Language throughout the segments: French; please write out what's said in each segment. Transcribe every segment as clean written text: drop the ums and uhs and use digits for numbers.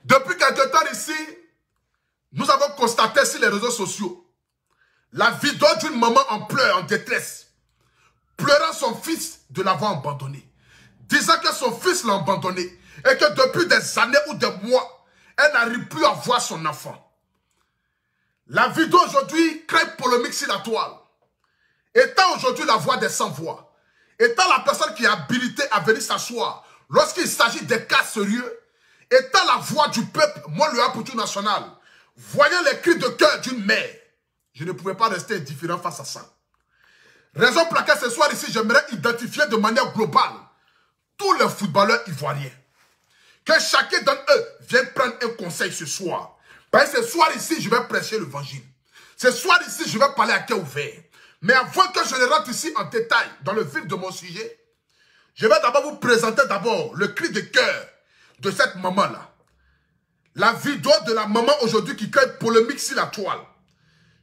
Depuis quelque temps ici, nous avons constaté sur les réseaux sociaux la vidéo d'une maman en pleurs, en détresse, pleurant son fils de l'avoir abandonné, disant que son fils l'a abandonné et que depuis des années ou des mois, elle n'arrive plus à voir son enfant. La vidéo aujourd'hui crée polémique sur la toile. Étant aujourd'hui la voix des sans-voix, étant la personne qui est habilitée à venir s'asseoir lorsqu'il s'agit des cas sérieux, étant la voix du peuple, moi le Apoutou national, voyant les cris de cœur d'une mère, je ne pouvais pas rester indifférent face à ça. Raison pour laquelle ce soir ici, j'aimerais identifier de manière globale tous les footballeurs ivoiriens. Que chacun d'entre eux vienne prendre un conseil ce soir. Parce que ce soir ici, je vais prêcher l'évangile. Ce soir ici, je vais parler à cœur ouvert. Mais avant que je ne rentre ici en détail dans le vif de mon sujet, je vais d'abord vous présenter d'abord le cri de cœur de cette maman-là. La vidéo de la maman aujourd'hui qui crée polémique sur la toile.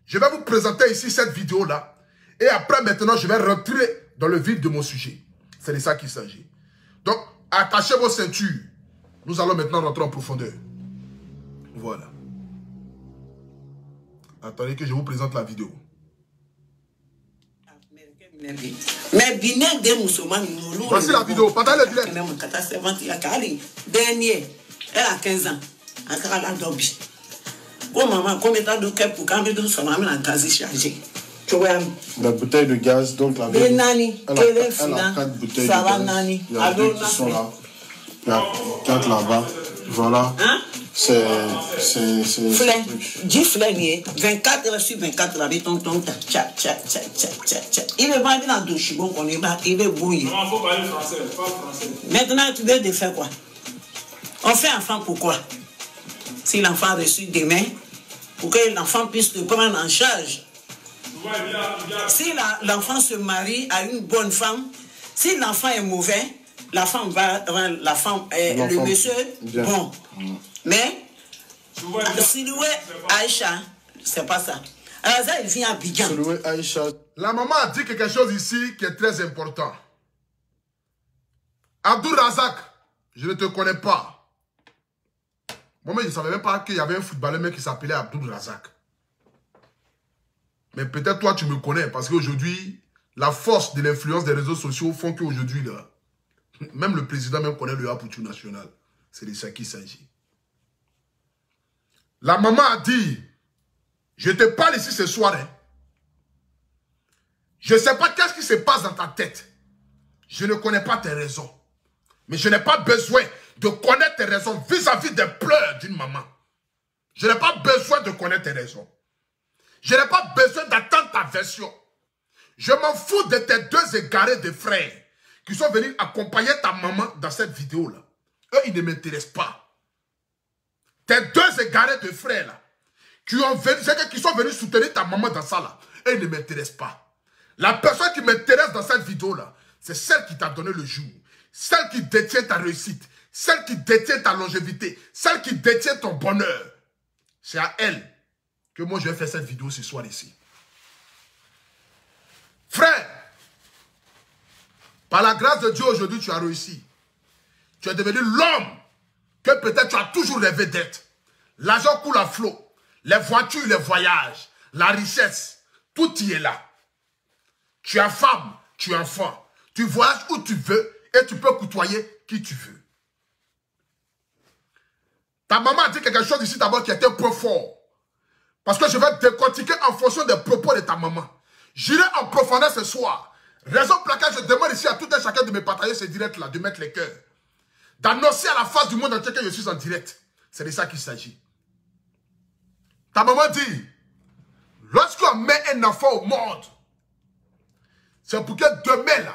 Je vais vous présenter ici cette vidéo-là. Et après, maintenant, je vais rentrer dans le vif de mon sujet. C'est de ça qu'il s'agit. Donc, attachez vos ceintures. Nous allons maintenant rentrer en profondeur. Voilà. Attendez que je vous présente la vidéo. Voici la vidéo. Pendant le direct. Dernier, elle a 15 ans. La bouteille de gaz, donc la elle a 4 bouteilles de gaz. Il y a 2 qui sont là. Il y a 4 là-bas. Voilà. Hein? C'est... 10 fleurs, 24 sur 24, là, il est vendu dans le chibon qu'on est là, il est bouilli. Non, il faut parler français, pas français. Maintenant, tu veux faire quoi? On fait enfant pourquoi? Si l'enfant a reçu demain, pour que l'enfant puisse le prendre en charge. Si l'enfant se marie à une bonne femme, si l'enfant est mauvais, la femme va rendre le monsieur bon. Mais, Siloué Aïcha, c'est pas ça. Alors ça, il vient à Abidjan. Siloué Aïcha. La maman a dit quelque chose ici qui est très important. Abdul Razak, je ne te connais pas. Moi-même, je ne savais même pas qu'il y avait un footballeur qui s'appelait Abdul Razak. Mais peut-être toi, tu me connais parce qu'aujourd'hui, la force de l'influence des réseaux sociaux font qu'aujourd'hui, là, même le président même connaît le Apoutou national. C'est de ça qu'il s'agit. La maman a dit, je te parle ici ce soir. Hein. Je ne sais pas qu'est-ce qui se passe dans ta tête. Je ne connais pas tes raisons. Mais je n'ai pas besoin de connaître tes raisons vis-à-vis des pleurs d'une maman. Je n'ai pas besoin de connaître tes raisons. Je n'ai pas besoin d'attendre ta version. Je m'en fous de tes 2 égarés de frères qui sont venus accompagner ta maman dans cette vidéo-là. Eux, ils ne m'intéressent pas. Tes 2 égarés de frères là, qui sont venus soutenir ta maman dans ça là, eux, ils ne m'intéressent pas. La personne qui m'intéresse dans cette vidéo-là, c'est celle qui t'a donné le jour. Celle qui détient ta réussite. Celle qui détient ta longévité. Celle qui détient ton bonheur. C'est à elle que moi je vais faire cette vidéo ce soir ici. Frère, par la grâce de Dieu aujourd'hui tu as réussi. Tu es devenu l'homme que peut-être tu as toujours rêvé d'être. L'argent coule à flot. Les voitures, les voyages, la richesse, tout y est là. Tu as femme, tu as enfant. Tu voyages où tu veux et tu peux côtoyer qui tu veux. Ta maman a dit quelque chose ici d'abord qui était un point fort. Parce que je vais décortiquer en fonction des propos de ta maman. J'irai en profondeur ce soir. Raison pour laquelle je demande ici à tout un chacun de me partager ce direct-là, de mettre les cœurs. D'annoncer à la face du monde entier que je suis en direct. C'est de ça qu'il s'agit. Ta maman dit, lorsqu'on met un enfant au monde, c'est pour que demain, là,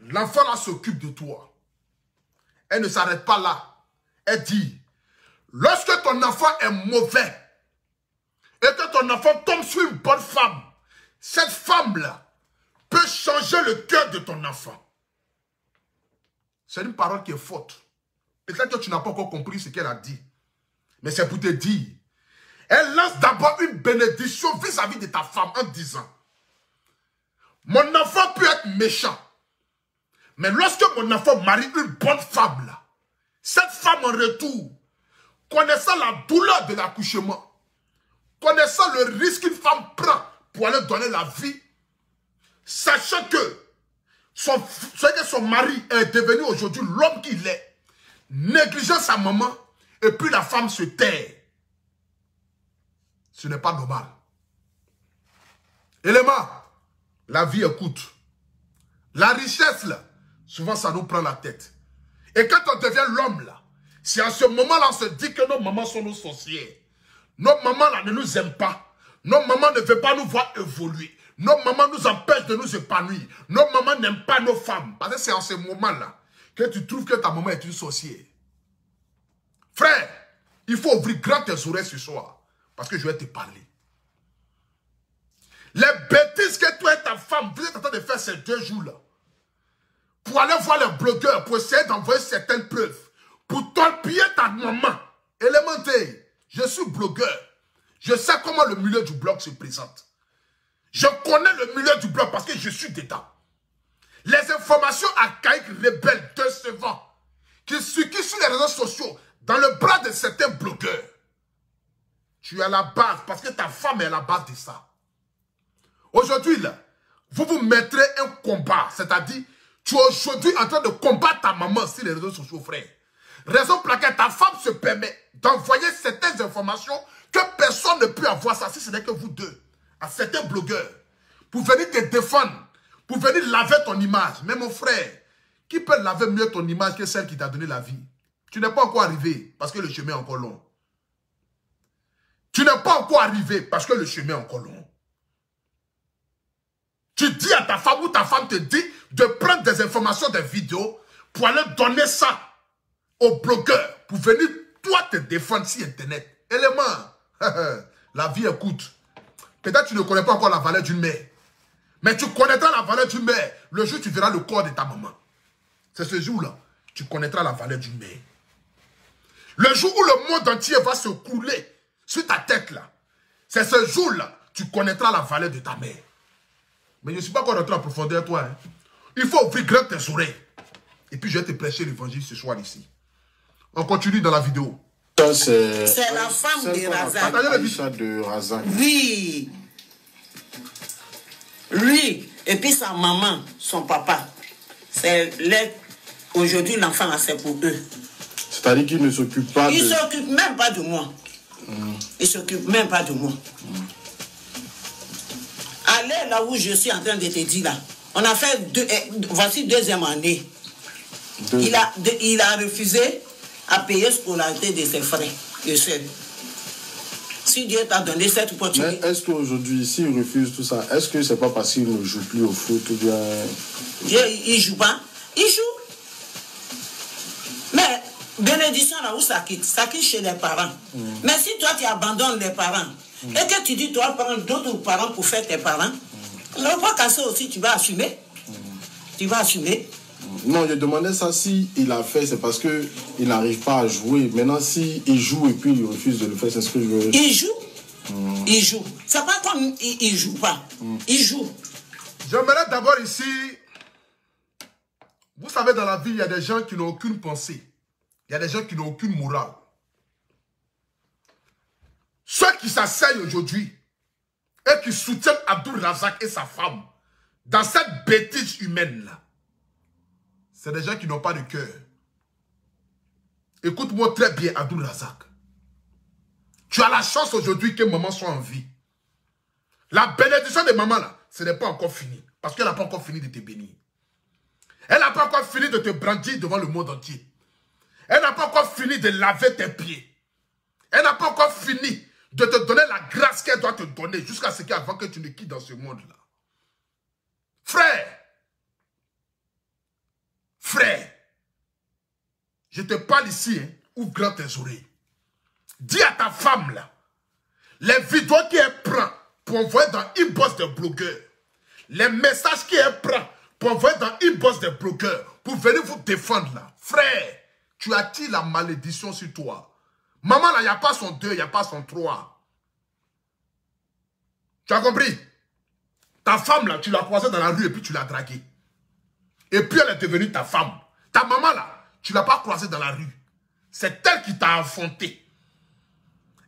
l'enfant là s'occupe de toi. Elle ne s'arrête pas là. Elle dit, lorsque ton enfant est mauvais, et que ton enfant tombe sur une bonne femme, cette femme-là peut changer le cœur de ton enfant. C'est une parole qui est faute. Peut-être que tu n'as pas encore compris ce qu'elle a dit. Mais c'est pour te dire. Elle lance d'abord une bénédiction vis-à-vis de ta femme en disant, mon enfant peut être méchant. Mais lorsque mon enfant marie une bonne femme là, cette femme en retour connaissant la douleur de l'accouchement, connaissant le risque qu'une femme prend pour aller donner la vie, sachant que son mari est devenu aujourd'hui l'homme qu'il est, négligeant sa maman, et puis la femme se tait. Ce n'est pas normal. Élément, la vie écoute. La richesse, là, souvent ça nous prend la tête. Et quand on devient l'homme, là, c'est à ce moment-là on se dit que nos mamans sont nos sorcières. Nos mamans, là, ne nous aiment pas. Nos mamans ne veulent pas nous voir évoluer. Nos mamans nous empêchent de nous épanouir. Nos mamans n'aiment pas nos femmes. Parce que c'est en ce moment-là que tu trouves que ta maman est une sorcière. Frère, il faut ouvrir grand tes oreilles ce soir. Parce que je vais te parler. Les bêtises que toi et ta femme, vous êtes en train de faire ces 2 jours-là. Pour aller voir les blogueurs, pour essayer d'envoyer certaines preuves. Pour torpiller ta maman. Élémentaire, je suis blogueur. Je sais comment le milieu du blog se présente. Je connais le milieu du blog parce que je suis dedans. Les informations archaïques, rebelles, décevantes, qui circulent sur les réseaux sociaux, dans le bras de certains blogueurs. Tu es à la base, parce que ta femme est à la base de ça. Aujourd'hui, là, vous vous mettrez un combat, c'est-à-dire, tu es aujourd'hui en train de combattre ta maman sur les réseaux sociaux, frère. Raison pour laquelle ta femme se permet d'envoyer certaines informations que personne ne peut avoir ça, si ce n'est que vous deux, à certains blogueurs, pour venir te défendre, pour venir laver ton image. Mais mon frère, qui peut laver mieux ton image que celle qui t'a donné la vie? Tu n'es pas encore arrivé parce que le chemin est encore long. Tu n'es pas encore arrivé parce que le chemin est encore long. Tu dis à ta femme ou ta femme te dit de prendre des informations, des vidéos pour aller donner ça aux blogueurs pour venir toi te défendre sur Internet. Élément, la vie écoute. Peut-être que tu ne connais pas encore la valeur d'une mère. Mais tu connaîtras la valeur d'une mère le jour où tu verras le corps de ta maman. C'est ce jour-là, tu connaîtras la valeur d'une mère. Le jour où le monde entier va se couler sur ta tête là, c'est ce jour-là, tu connaîtras la valeur de ta mère. Mais je ne suis pas encore rentré en profondeur, toi. Hein. Il faut ouvrir grand tes oreilles. Et puis je vais te prêcher l'évangile ce soir ici. On continue dans la vidéo. C'est la femme de Razak. Oui. Lui, et puis sa maman, son papa. Aujourd'hui, l'enfant, c'est pour eux. C'est-à-dire qu'il ne s'occupe pas Il ne s'occupe même pas de moi. Il ne s'occupe même pas de moi. Allez là où je suis en train de te dire là. On a fait voici 2e année. Il a refusé à payer scolarité de ses frères, de sœurs. Si Dieu t'a donné cette opportunité. Mais est-ce qu'aujourd'hui, s'il refuse tout ça, est-ce que c'est pas parce qu'il ne joue plus au foot ou bien... Il ne joue pas. Il joue. Mais bénédiction là où ça quitte chez les parents. Mais si toi tu abandonnes les parents et que tu dis tu vas prendre d'autres parents pour faire tes parents, on ne va pas casser aussi, tu vas assumer. Tu vas assumer. Non, je demandais ça, si il a fait, c'est parce qu'il n'arrive pas à jouer. Maintenant, s'il joue et puis il refuse de le faire, c'est ce que je veux... Il joue. Il joue. C'est pas comme il joue pas. Il joue. J'aimerais d'abord ici... Vous savez, dans la vie, il y a des gens qui n'ont aucune pensée. Il y a des gens qui n'ont aucune morale. Ceux qui s'asseyent aujourd'hui et qui soutiennent Abdul Razak et sa femme dans cette bêtise humaine-là, c'est des gens qui n'ont pas de cœur. Écoute-moi très bien, Abdul Razak. Tu as la chance aujourd'hui que maman soit en vie. La bénédiction de maman, là, ce n'est pas encore fini. Parce qu'elle n'a pas encore fini de te bénir. Elle n'a pas encore fini de te brandir devant le monde entier. Elle n'a pas encore fini de laver tes pieds. Elle n'a pas encore fini de te donner la grâce qu'elle doit te donner jusqu'à ce qu'avant que tu ne quittes dans ce monde-là. Frère, je te parle ici, hein, ouvre grand tes oreilles. Dis à ta femme là, les vidéos qu'elle prend pour envoyer dans inbox des blogueurs, les messages qu'elle prend pour envoyer dans inbox des blogueurs, pour venir vous défendre là. Frère, tu attires la malédiction sur toi. Maman là, il n'y a pas son 2, il n'y a pas son 3. Tu as compris? Ta femme là, tu l'as croisée dans la rue et puis tu l'as draguée. Et puis elle est devenue ta femme. Ta maman là, tu ne l'as pas croisée dans la rue. C'est elle qui t'a affronté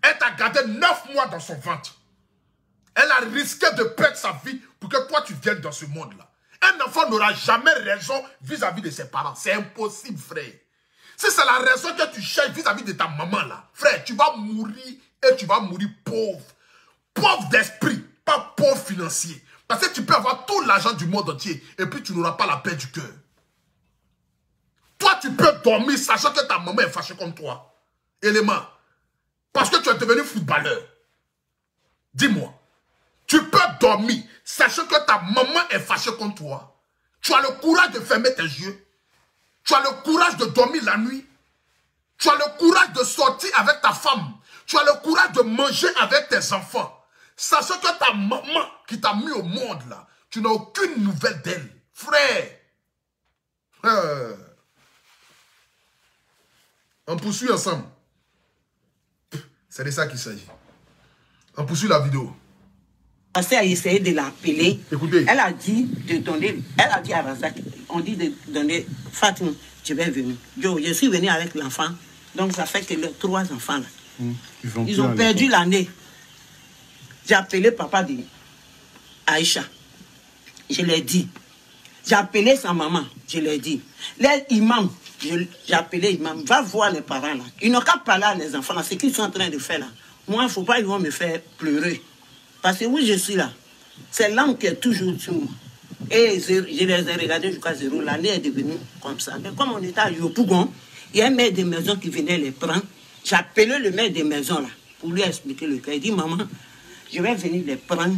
Elle t'a gardé 9 mois dans son ventre. Elle a risqué de perdre sa vie pour que toi tu viennes dans ce monde-là. Un enfant n'aura jamais raison vis-à-vis de ses parents. C'est impossible, frère. Si c'est la raison que tu cherches vis-à-vis de ta maman, là, frère, tu vas mourir et tu vas mourir pauvre. Pauvre d'esprit, pas pauvre financier. Parce que tu peux avoir tout l'argent du monde entier et puis tu n'auras pas la paix du cœur. Toi, tu peux dormir sachant que ta maman est fâchée contre toi. Élément. Parce que tu es devenu footballeur. Dis-moi. Tu peux dormir sachant que ta maman est fâchée contre toi. Tu as le courage de fermer tes yeux. Tu as le courage de dormir la nuit. Tu as le courage de sortir avec ta femme. Tu as le courage de manger avec tes enfants. Sachant que ta maman qui t'a mis au monde là, tu n'as aucune nouvelle d'elle. Frère. On poursuit ensemble. C'est de ça qu'il s'agit. On poursuit la vidéo. Elle a essayé de l'appeler. Écoutez. Elle a dit de donner. Elle a dit à Razak, on dit de donner. Fatima, je vais venir. Je suis venu avec l'enfant. Donc ça fait que les 3 enfants là. Ils ont perdu l'année. J'ai appelé papa de Aïcha. Je l'ai dit. J'ai appelé sa maman. Je l'ai dit. Les imams. J'ai appelé l'imam. Va voir les parents là. Ils n'ont qu'à parler à les enfants là. Ce qu'ils sont en train de faire là. Moi, il ne faut pas, ils vont me faire pleurer. Parce que oui, je suis là. C'est l'âme qui est toujours sur moi. Et je les ai regardés jusqu'à 0. L'année est devenue comme ça. Mais comme on était à Yopougon, il y a un maire de maison qui venait les prendre. J'ai appelé le maire de maison là pour lui expliquer le cas. Il dit, maman, je vais venir les prendre.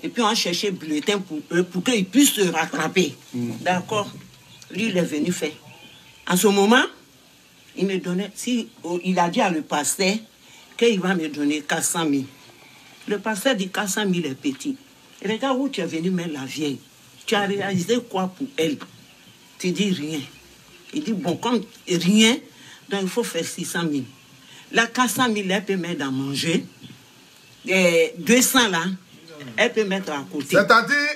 Et puis on cherchait bulletin pour eux, pour qu'ils puissent se rattraper. D'accord. Lui, il est venu faire. En ce moment, il me donnait, il a dit à le pasteur qu'il va me donner 400 000. Le pasteur dit 400 000 est petit. Et regarde où tu es venu mettre la vieille. Tu as réalisé quoi pour elle? Tu dis rien. Il dit, bon, comme rien, donc il faut faire 600 000. La 400 000, elle peut mettre à manger. Et 200 là, elle peut mettre à côté. C'est-à-dire,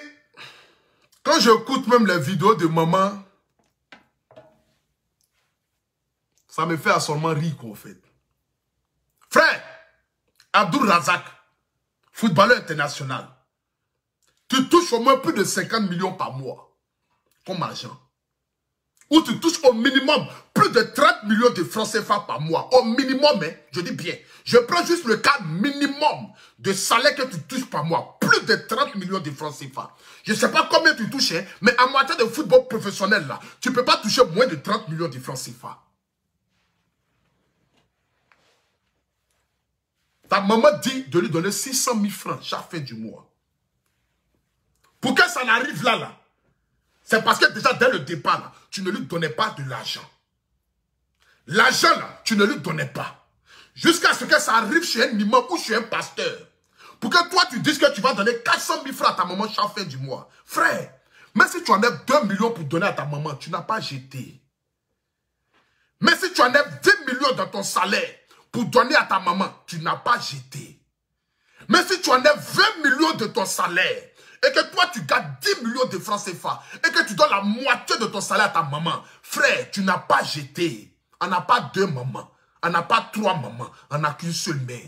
quand j'écoute même les vidéos de maman, ça me fait absolument rire, en fait. Frère, Abdul Razak, footballeur international, tu touches au moins plus de 50 millions par mois comme argent. Ou tu touches au minimum plus de 30 millions de francs CFA par mois. Au minimum, hein, je dis bien. Je prends juste le cas minimum de salaire que tu touches par mois. Plus de 30 millions de francs CFA. Je ne sais pas combien tu touches, hein, mais en matière de football professionnel, là, tu ne peux pas toucher moins de 30 millions de francs CFA. Ta maman dit de lui donner 600 000 francs chaque fin du mois. Pour que ça n'arrive là, c'est parce que déjà dès le départ, là, tu ne lui donnais pas de l'argent. L'argent, là, tu ne lui donnais pas. Jusqu'à ce que ça arrive chez un imam ou chez un pasteur. Pour que toi, tu dises que tu vas donner 400 000 francs à ta maman chaque fin du mois. Frère, même si tu enlèves 2 millions pour donner à ta maman, tu n'as pas jeté. Mais si tu enlèves 10 millions dans ton salaire pour donner à ta maman, tu n'as pas jeté. Mais si tu enlèves 20 millions de ton salaire, et que toi tu gardes 10 millions de francs CFA, et que tu donnes la moitié de ton salaire à ta maman, frère, tu n'as pas jeté. On n'a pas 2 mamans, on n'a pas 3 mamans, on n'a qu'une seule mère.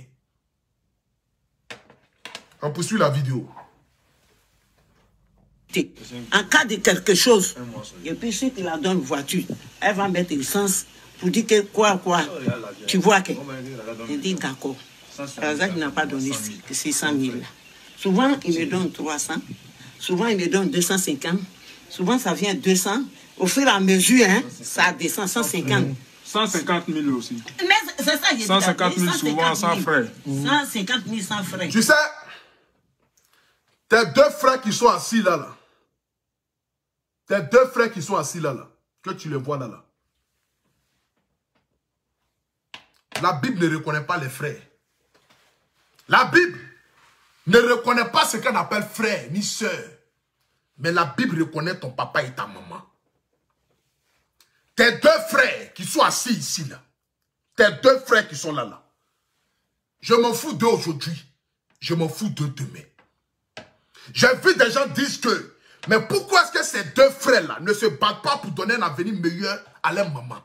On poursuit la vidéo. En cas de quelque chose, et puis si tu la donnes voiture, elle va mettre l'essence pour dire que quoi, tu vois que. Je dis d'accord. Razak n'a pas donné 600 000. Souvent, il me donne 300. Souvent, il me donne 250. Souvent, ça vient 200. Au fur et à mesure, hein, ça descend 150. 150 000 aussi. Mais c'est ça, 150 000 souvent sans frais. 150 000 sans frais. Tu sais, tes 2 frères qui sont assis là. Tes 2 frères qui sont assis là, que tu les vois là. La Bible ne reconnaît pas les frères. La Bible ne reconnaît pas ce qu'on appelle frère ni sœur. Mais la Bible reconnaît ton papa et ta maman. Tes 2 frères qui sont assis ici là. Tes 2 frères qui sont là. Je m'en fous d'eux aujourd'hui. Je m'en fous d'eux demain. J'ai vu des gens dire que, mais pourquoi est-ce que ces 2 frères là ne se battent pas pour donner un avenir meilleur à leur maman?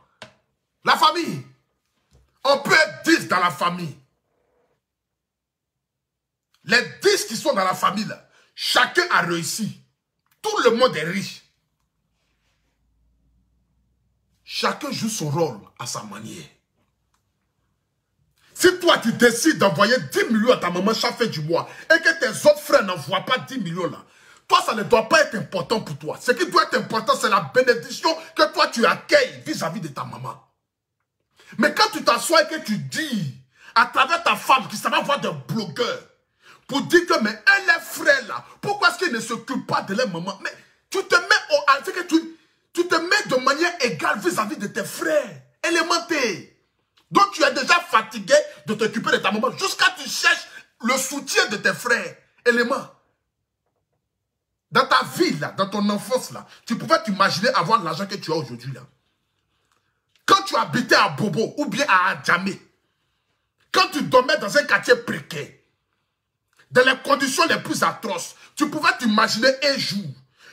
La famille. On peut être 10 dans la famille. Les 10 qui sont dans la famille, là, chacun a réussi. Tout le monde est riche. Chacun joue son rôle à sa manière. Si toi, tu décides d'envoyer 10 millions à ta maman chaque fin du mois et que tes autres frères n'envoient pas 10 millions là, toi, ça ne doit pas être important pour toi. Ce qui doit être important, c'est la bénédiction que toi, tu accueilles vis-à-vis de ta maman. Mais quand tu t'assois et que tu dis, à travers ta femme, qui va voir des blogueurs, pour dire que, mais elle est frère là, pourquoi est-ce qu'ils ne s'occupent pas de leur maman? Mais tu te mets tu te mets de manière égale vis-à-vis de tes frères, élémentaires. Donc tu es déjà fatigué de t'occuper de ta maman jusqu'à ce que tu cherches le soutien de tes frères, éléments. Dans ta vie, là, dans ton enfance, là, tu pouvais t'imaginer avoir l'argent que tu as aujourd'hui. Là. Quand tu habitais à Bobo ou bien à Adjamé, quand tu dormais dans un quartier précaire, dans les conditions les plus atroces, tu pouvais t'imaginer un jour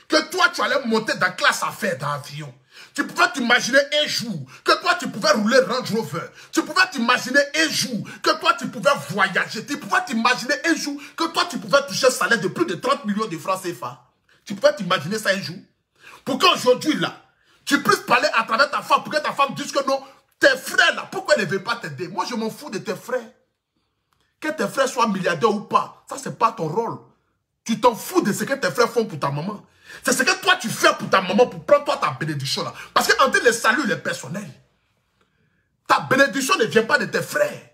que toi, tu allais monter dans la classe affaires d'avion. Tu pouvais t'imaginer un jour que toi, tu pouvais rouler Range Rover. Tu pouvais t'imaginer un jour que toi, tu pouvais voyager. Tu pouvais t'imaginer un jour que toi, tu pouvais toucher un salaire de plus de 30 millions de francs CFA. Tu pouvais t'imaginer ça un jour. Pour qu'aujourd'hui, là, tu puisses parler à travers ta femme, pour que ta femme dise que non, tes frères, là, pourquoi ils ne veulent pas t'aider? Moi, je m'en fous de tes frères. Que tes frères soient milliardaires ou pas, ça, ce n'est pas ton rôle. Tu t'en fous de ce que tes frères font pour ta maman. C'est ce que toi, tu fais pour ta maman, pour prendre toi ta bénédiction, là. Parce qu'entre les saluts, les personnels, ta bénédiction ne vient pas de tes frères.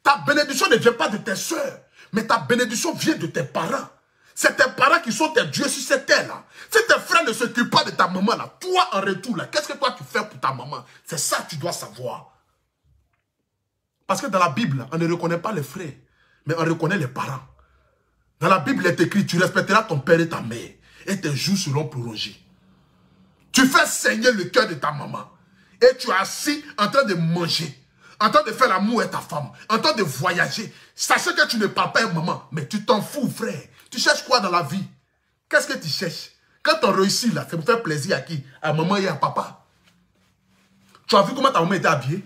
Ta bénédiction ne vient pas de tes soeurs. Mais ta bénédiction vient de tes parents. C'est tes parents qui sont tes dieux sur cette terre-là. Si tes frères ne s'occupent pas de ta maman, là, toi, en retour, là, qu'est-ce que toi, tu fais pour ta maman? C'est ça que tu dois savoir. Parce que dans la Bible, on ne reconnaît pas les frères, mais on reconnaît les parents. Dans la Bible, il est écrit, tu respecteras ton père et ta mère, et tes jours seront prolongés. Tu fais saigner le cœur de ta maman, et tu es assis en train de manger, en train de faire l'amour avec ta femme, en train de voyager. Sachez que tu ne parles pas à maman, mais tu t'en fous, frère. Tu cherches quoi dans la vie? Qu'est-ce que tu cherches? Quand on réussit là, c'est pour faire plaisir à qui? À maman et à papa. Tu as vu comment ta maman était habillée?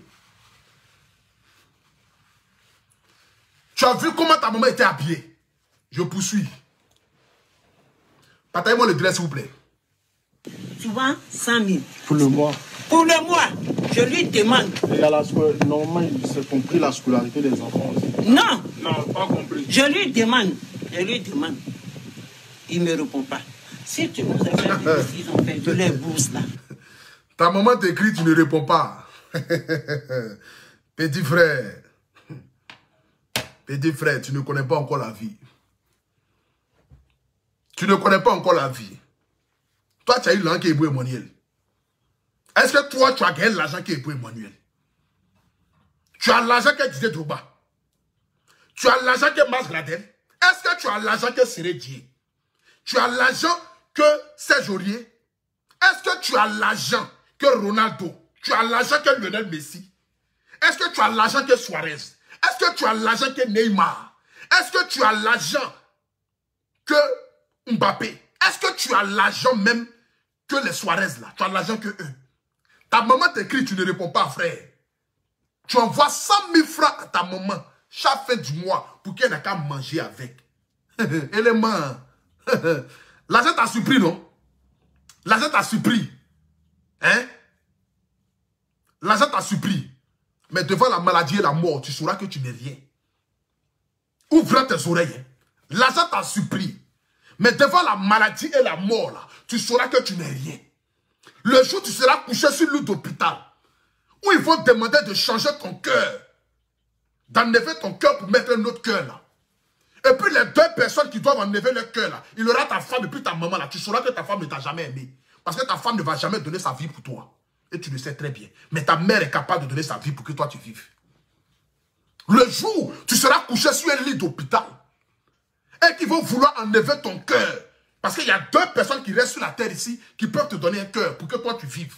Tu as vu comment ta maman était habillée? Je poursuis. Partagez-moi le dress, s'il vous plaît. Souvent, 100 000. Pour le mois. Pour le mois, je lui demande. Et à la normalement, c'est compris la scolarité des enfants aussi. Non. Non, pas compris. Je lui demande. Il ne me répond pas. Si tu nous as fait des ils ont perdu les bourses là. Ta maman t'écrit, tu ne réponds pas. Petit frère. Petit frère, tu ne connais pas encore la vie. Tu ne connais pas encore la vie. Toi, tu as eu l'argent qui est pour Emmanuel. Est-ce que toi, tu as gagné l'argent qui est pour Emmanuel? Tu as l'argent que Didier Drogba. Tu as l'argent que Mas Gradel. Est-ce que tu as l'argent que Sérédier? Tu as l'argent que Serge Aurier? Est-ce que tu as l'argent que Ronaldo? Tu as l'argent que Lionel Messi? Est-ce que tu as l'argent que Suarez? Est-ce que tu as l'argent que Neymar? Est-ce que tu as l'argent que Mbappé? Est-ce que tu as l'argent même que les Suarez là? Tu as l'argent que eux. Ta maman t'écrit, tu ne réponds pas, frère. Tu envoies 100 000 francs à ta maman chaque fin du mois pour qu'elle n'ait qu'à manger avec. Élément. L'argent t'a surpris, non? L'argent t'a surpris. Hein? L'argent t'a surpris. Mais devant la maladie et la mort, tu sauras que tu n'es rien. Ouvre tes oreilles. Hein? L'argent t'a surpris. Mais devant la maladie et la mort, là, tu sauras que tu n'es rien. Le jour où tu seras couché sur le lit d'hôpital, où ils vont te demander de changer ton cœur, d'enlever ton cœur pour mettre un autre cœur là. Et puis les deux personnes qui doivent enlever leur cœur là, il y aura ta femme et puis ta maman là. Tu sauras que ta femme ne t'a jamais aimé. Parce que ta femme ne va jamais donner sa vie pour toi. Et tu le sais très bien. Mais ta mère est capable de donner sa vie pour que toi tu vives. Le jour où tu seras couché sur un lit d'hôpital et qu'ils vont vouloir enlever ton cœur, parce qu'il y a deux personnes qui restent sur la terre ici qui peuvent te donner un cœur pour que toi tu vives.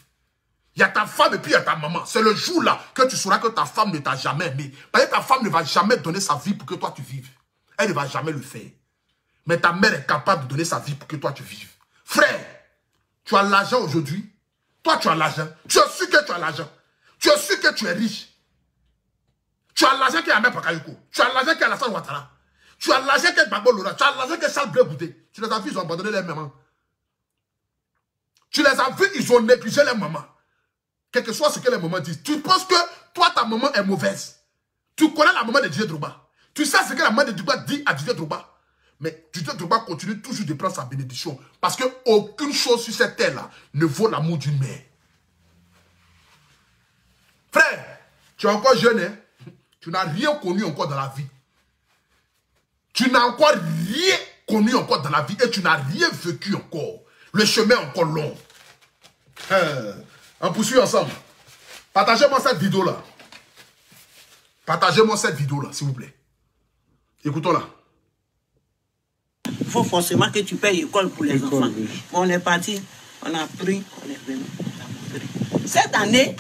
Il y a ta femme et puis il y a ta maman. C'est le jour là que tu sauras que ta femme ne t'a jamais aimé. Parce que ta femme ne va jamais donner sa vie pour que toi tu vives. Elle ne va jamais le faire. Mais ta mère est capable de donner sa vie pour que toi tu vives. Frère, tu as l'argent aujourd'hui. Toi tu as l'argent. Tu es sûr que tu as l'argent. Tu es sûr que tu es riche. Tu as l'argent qui est à Mère Pakayoko. Tu as l'argent qui est à Alassane Ouattara. Tu as l'argent que Gbagbo Laurent, tu as l'argent que Charles Blé Goudé. Tu les as vus, ils ont abandonné les mamans. Tu les as vus, ils ont négligé les mamans. Quel que soit ce que les mamans disent. Tu penses que toi, ta maman est mauvaise. Tu connais la maman de Didier Drogba. Tu sais ce que la maman de Drogba dit à Didier Drogba. Mais Didier Drogba continue toujours de prendre sa bénédiction. Parce qu'aucune chose sur cette terre-là ne vaut l'amour d'une mère. Frère, tu es encore jeune, hein? Tu n'as rien connu encore dans la vie. Tu n'as encore rien connu encore dans la vie et tu n'as rien vécu encore. Le chemin est encore long. On poursuit ensemble. Partagez-moi cette vidéo-là. Partagez-moi cette vidéo-là, s'il vous plaît. Écoutons-la. Il faut forcément que tu payes l'école pour les enfants. Oui. Bon, on est parti, on a pris, on est venu, on a montré. Cette année,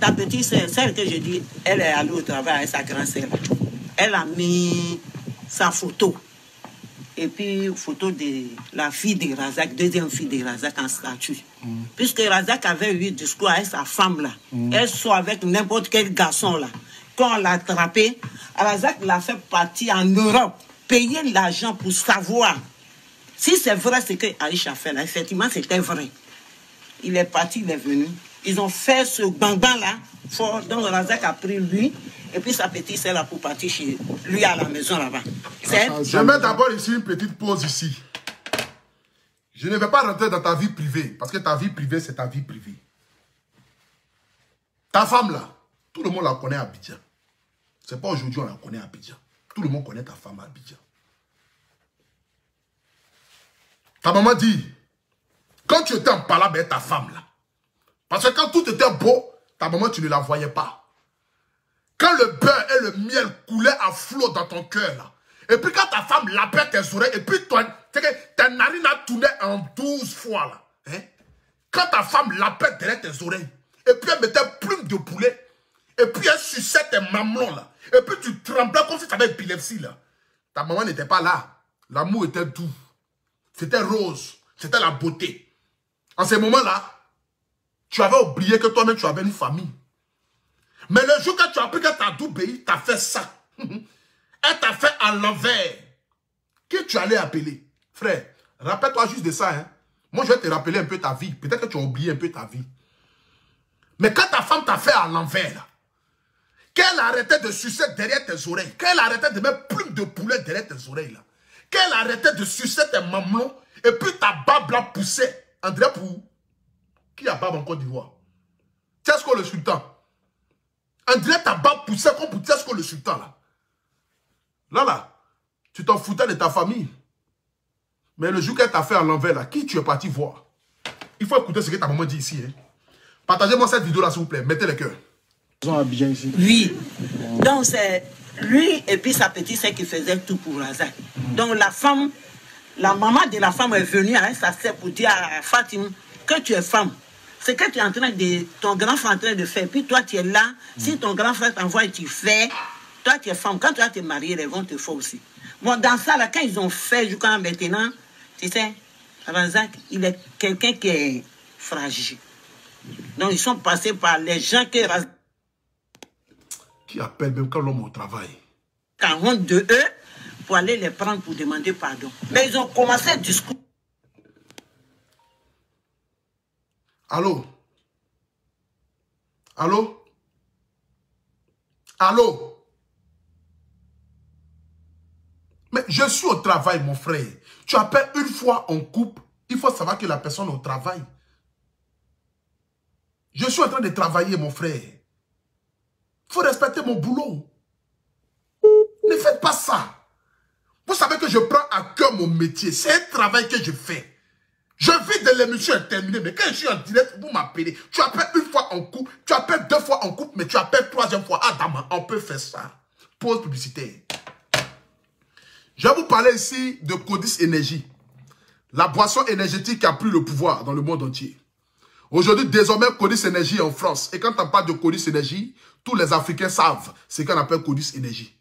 ta petite sœur, celle que je dis, elle est allée au travail avec sa grande sœur. Elle a mis sa photo. Et puis, photo de la fille de Razak, deuxième fille de Razak en statue. Puisque Razak avait eu discours avec sa femme là. Elle sort avec n'importe quel garçon là. Quand on l'a attrapé, Razak l'a fait partir en Europe. Payer l'argent pour savoir si c'est vrai ce que Aïcha fait là. Effectivement, c'était vrai. Il est parti, il est venu. Ils ont fait ce bang-bang là. Donc Razak a pris lui. Et puis sa petite sœur là pour partir chez lui à la maison là-bas. Je mets d'abord ici une petite pause ici. Je ne vais pas rentrer dans ta vie privée. Parce que ta vie privée, c'est ta vie privée. Ta femme là, tout le monde la connaît à Abidjan. C'est pas aujourd'hui on la connaît à Abidjan. Tout le monde connaît ta femme à Abidjan. Ta maman dit, quand tu étais en palabre avec ta femme là, parce que quand tout était beau, ta maman tu ne la voyais pas. Quand le beurre et le miel coulaient à flot dans ton cœur là, et puis quand ta femme lapait tes oreilles, et puis toi, ta narine a tourné en 12 fois là. Hein? Quand ta femme lapait derrière tes oreilles, et puis elle mettait plume de poulet, et puis elle suçait tes mamelons là, et puis tu tremblais comme si tu avais épilepsie là. Ta maman n'était pas là. L'amour était doux. C'était rose. C'était la beauté. En ce moment-là, tu avais oublié que toi-même tu avais une famille. Mais le jour que tu as appris que ta double t'a fait ça, elle t'a fait à l'envers. Qui tu allais appeler? Frère, rappelle-toi juste de ça. Hein? Moi, je vais te rappeler un peu ta vie. Peut-être que tu as oublié un peu ta vie. Mais quand ta femme t'a fait à l'envers, qu'elle arrêtait de sucer derrière tes oreilles, qu'elle arrêtait de mettre plume de poulet derrière tes oreilles, qu'elle arrêtait de sucer tes mamelons, et puis ta barbe là poussait. André Pou, qui a barbe en Côte d'Ivoire? Tesco le sultan. André, ta barbe poussait comme pour Tesco le sultan là. Là, tu t'en foutais de ta famille. Mais le jour qu'elle t'a fait à l'envers là, qui tu es parti voir? Il faut écouter ce que ta maman dit ici. Hein. Partagez-moi cette vidéo là s'il vous plaît, mettez le cœur. Oui. Donc c'est lui et puis sa petite sœur qui faisait tout pour Razak. Donc la femme, la maman de la femme est venue avec sa sœur pour dire à Fatima que tu es femme. C'est que tu es en train de, ton grand frère est en train de faire. Puis toi tu es là. Si ton grand frère t'envoie et tu fais, toi tu es femme. Quand tu vas te marier, ils vont te faire aussi. Bon, dans ça là, quand ils ont fait jusqu'à maintenant, tu sais, Razak, il est quelqu'un qui est fragile. Donc ils sont passés par les gens que Razak qui appelle même quand l'homme au travail. Quand honte de eux pour aller les prendre pour demander pardon. Mais ils ont commencé le discours. Allô? Allô? Allô? Mais je suis au travail, mon frère. Tu appelles une fois en couple, il faut savoir que la personne est au travail. Je suis en train de travailler, mon frère. Il faut respecter mon boulot. Ne faites pas ça. Vous savez que je prends à cœur mon métier. C'est un travail que je fais. Je vis de l'émission terminée, mais quand je suis en direct, vous m'appelez. Tu appelles une fois en couple, tu appelles deux fois en couple, mais tu appelles troisième fois. Ah, dama, on peut faire ça. Pause publicitaire. Je vais vous parler ici de Codis Énergie. La boisson énergétique qui a pris le pouvoir dans le monde entier. Aujourd'hui, désormais, Codis Énergie est en France. Et quand on parle de Codis Énergie, tous les Africains savent ce qu'on appelle Codis Énergie.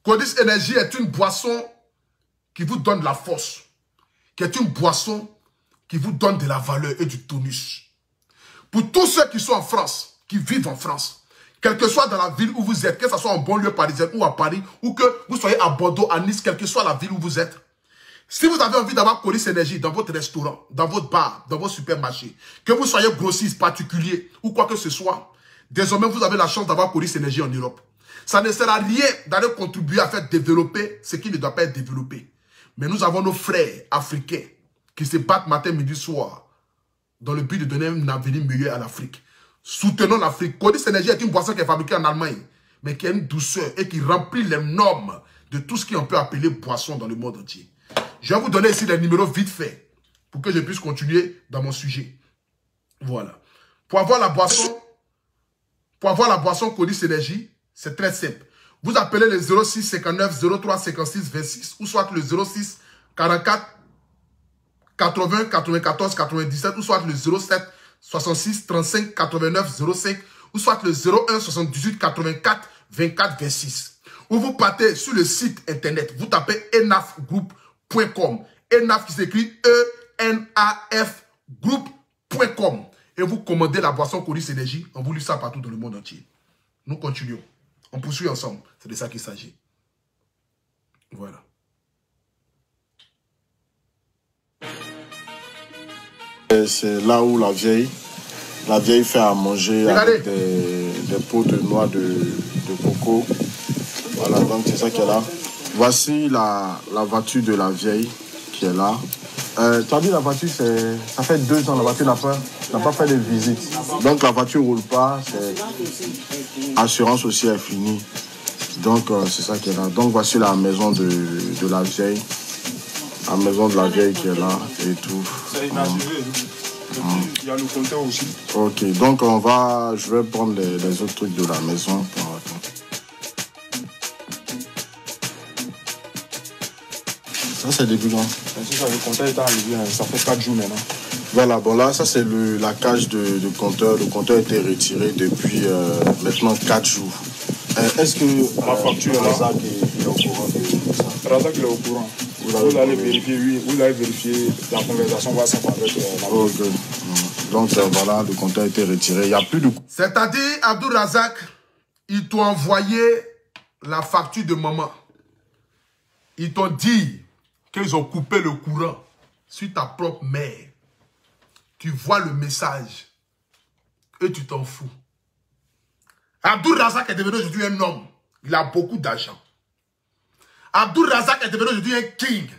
Codis Énergie est une boisson qui vous donne de la force. Qui est une boisson qui vous donne de la valeur et du tonus. Pour tous ceux qui sont en France, qui vivent en France, quel que soit dans la ville où vous êtes, que ce soit en banlieue parisienne ou à Paris, ou que vous soyez à Bordeaux, à Nice, quelle que soit la ville où vous êtes, si vous avez envie d'avoir Coris Énergie dans votre restaurant, dans votre bar, dans votre supermarché, que vous soyez grossiste, particulier ou quoi que ce soit, désormais vous avez la chance d'avoir Coris Énergie en Europe. Ça ne sert à rien d'aller contribuer à faire développer ce qui ne doit pas être développé. Mais nous avons nos frères africains qui se battent matin, midi, soir dans le but de donner un avenir meilleur à l'Afrique. Soutenons l'Afrique. Coris Énergie est une boisson qui est fabriquée en Allemagne, mais qui a une douceur et qui remplit les normes de tout ce qu'on peut appeler boisson dans le monde entier. Je vais vous donner ici les numéros vite fait pour que je puisse continuer dans mon sujet. Voilà. Pour avoir la boisson Coris Énergie, c'est très simple. Vous appelez le 06 59 03 56 26 ou soit le 06 44 80 94 97 ou soit le 07 66 35 89 05 ou soit le 01 78 84 24 26. Ou vous partez sur le site internet, vous tapez enafgroup.com. Enaf qui s'écrit E-N-A-F group.com et vous commandez la boisson Coris Énergie. On vous lit ça partout dans le monde entier. Nous continuons. On poursuit ensemble. C'est de ça qu'il s'agit. Voilà. C'est là où la vieille fait à manger avec des pots de noix de coco. Voilà, donc c'est ça qui est là. Voici la voiture de la vieille qui est là. Tu as dit la voiture, ça fait 2 ans, la voiture n'a pas fait de visite. Donc la voiture ne roule pas, l'assurance aussi est finie. Donc c'est ça qui est là. Donc voici la maison de la vieille. La maison de la vieille qui est là et tout. C'est inachevé. Il y a le compteur aussi. Ok, donc je vais prendre les autres trucs de la maison pour raconter. Ça c'est début quand? Le compteur est arrivé, ça fait 4 jours maintenant. Voilà, bon là, ça c'est la cage de compteur. Le compteur a été retiré depuis maintenant 4 jours. Est-ce que la facture est là? Razak est au courant de ça? Razak est au courant. Vous allez vérifier, oui, vous allez vérifier la conversation WhatsApp avec la okay. Donc voilà, le compteur a été retiré. Il n'y a plus de... C'est-à-dire, Abdul Razak, ils t'ont envoyé la facture de maman. Ils t'ont dit qu'ils ont coupé le courant sur ta propre mère. Tu vois le message et tu t'en fous. Abdul Razak est devenu aujourd'hui un homme. Il a beaucoup d'argent. Abdul Razak est devenu aujourd'hui un king.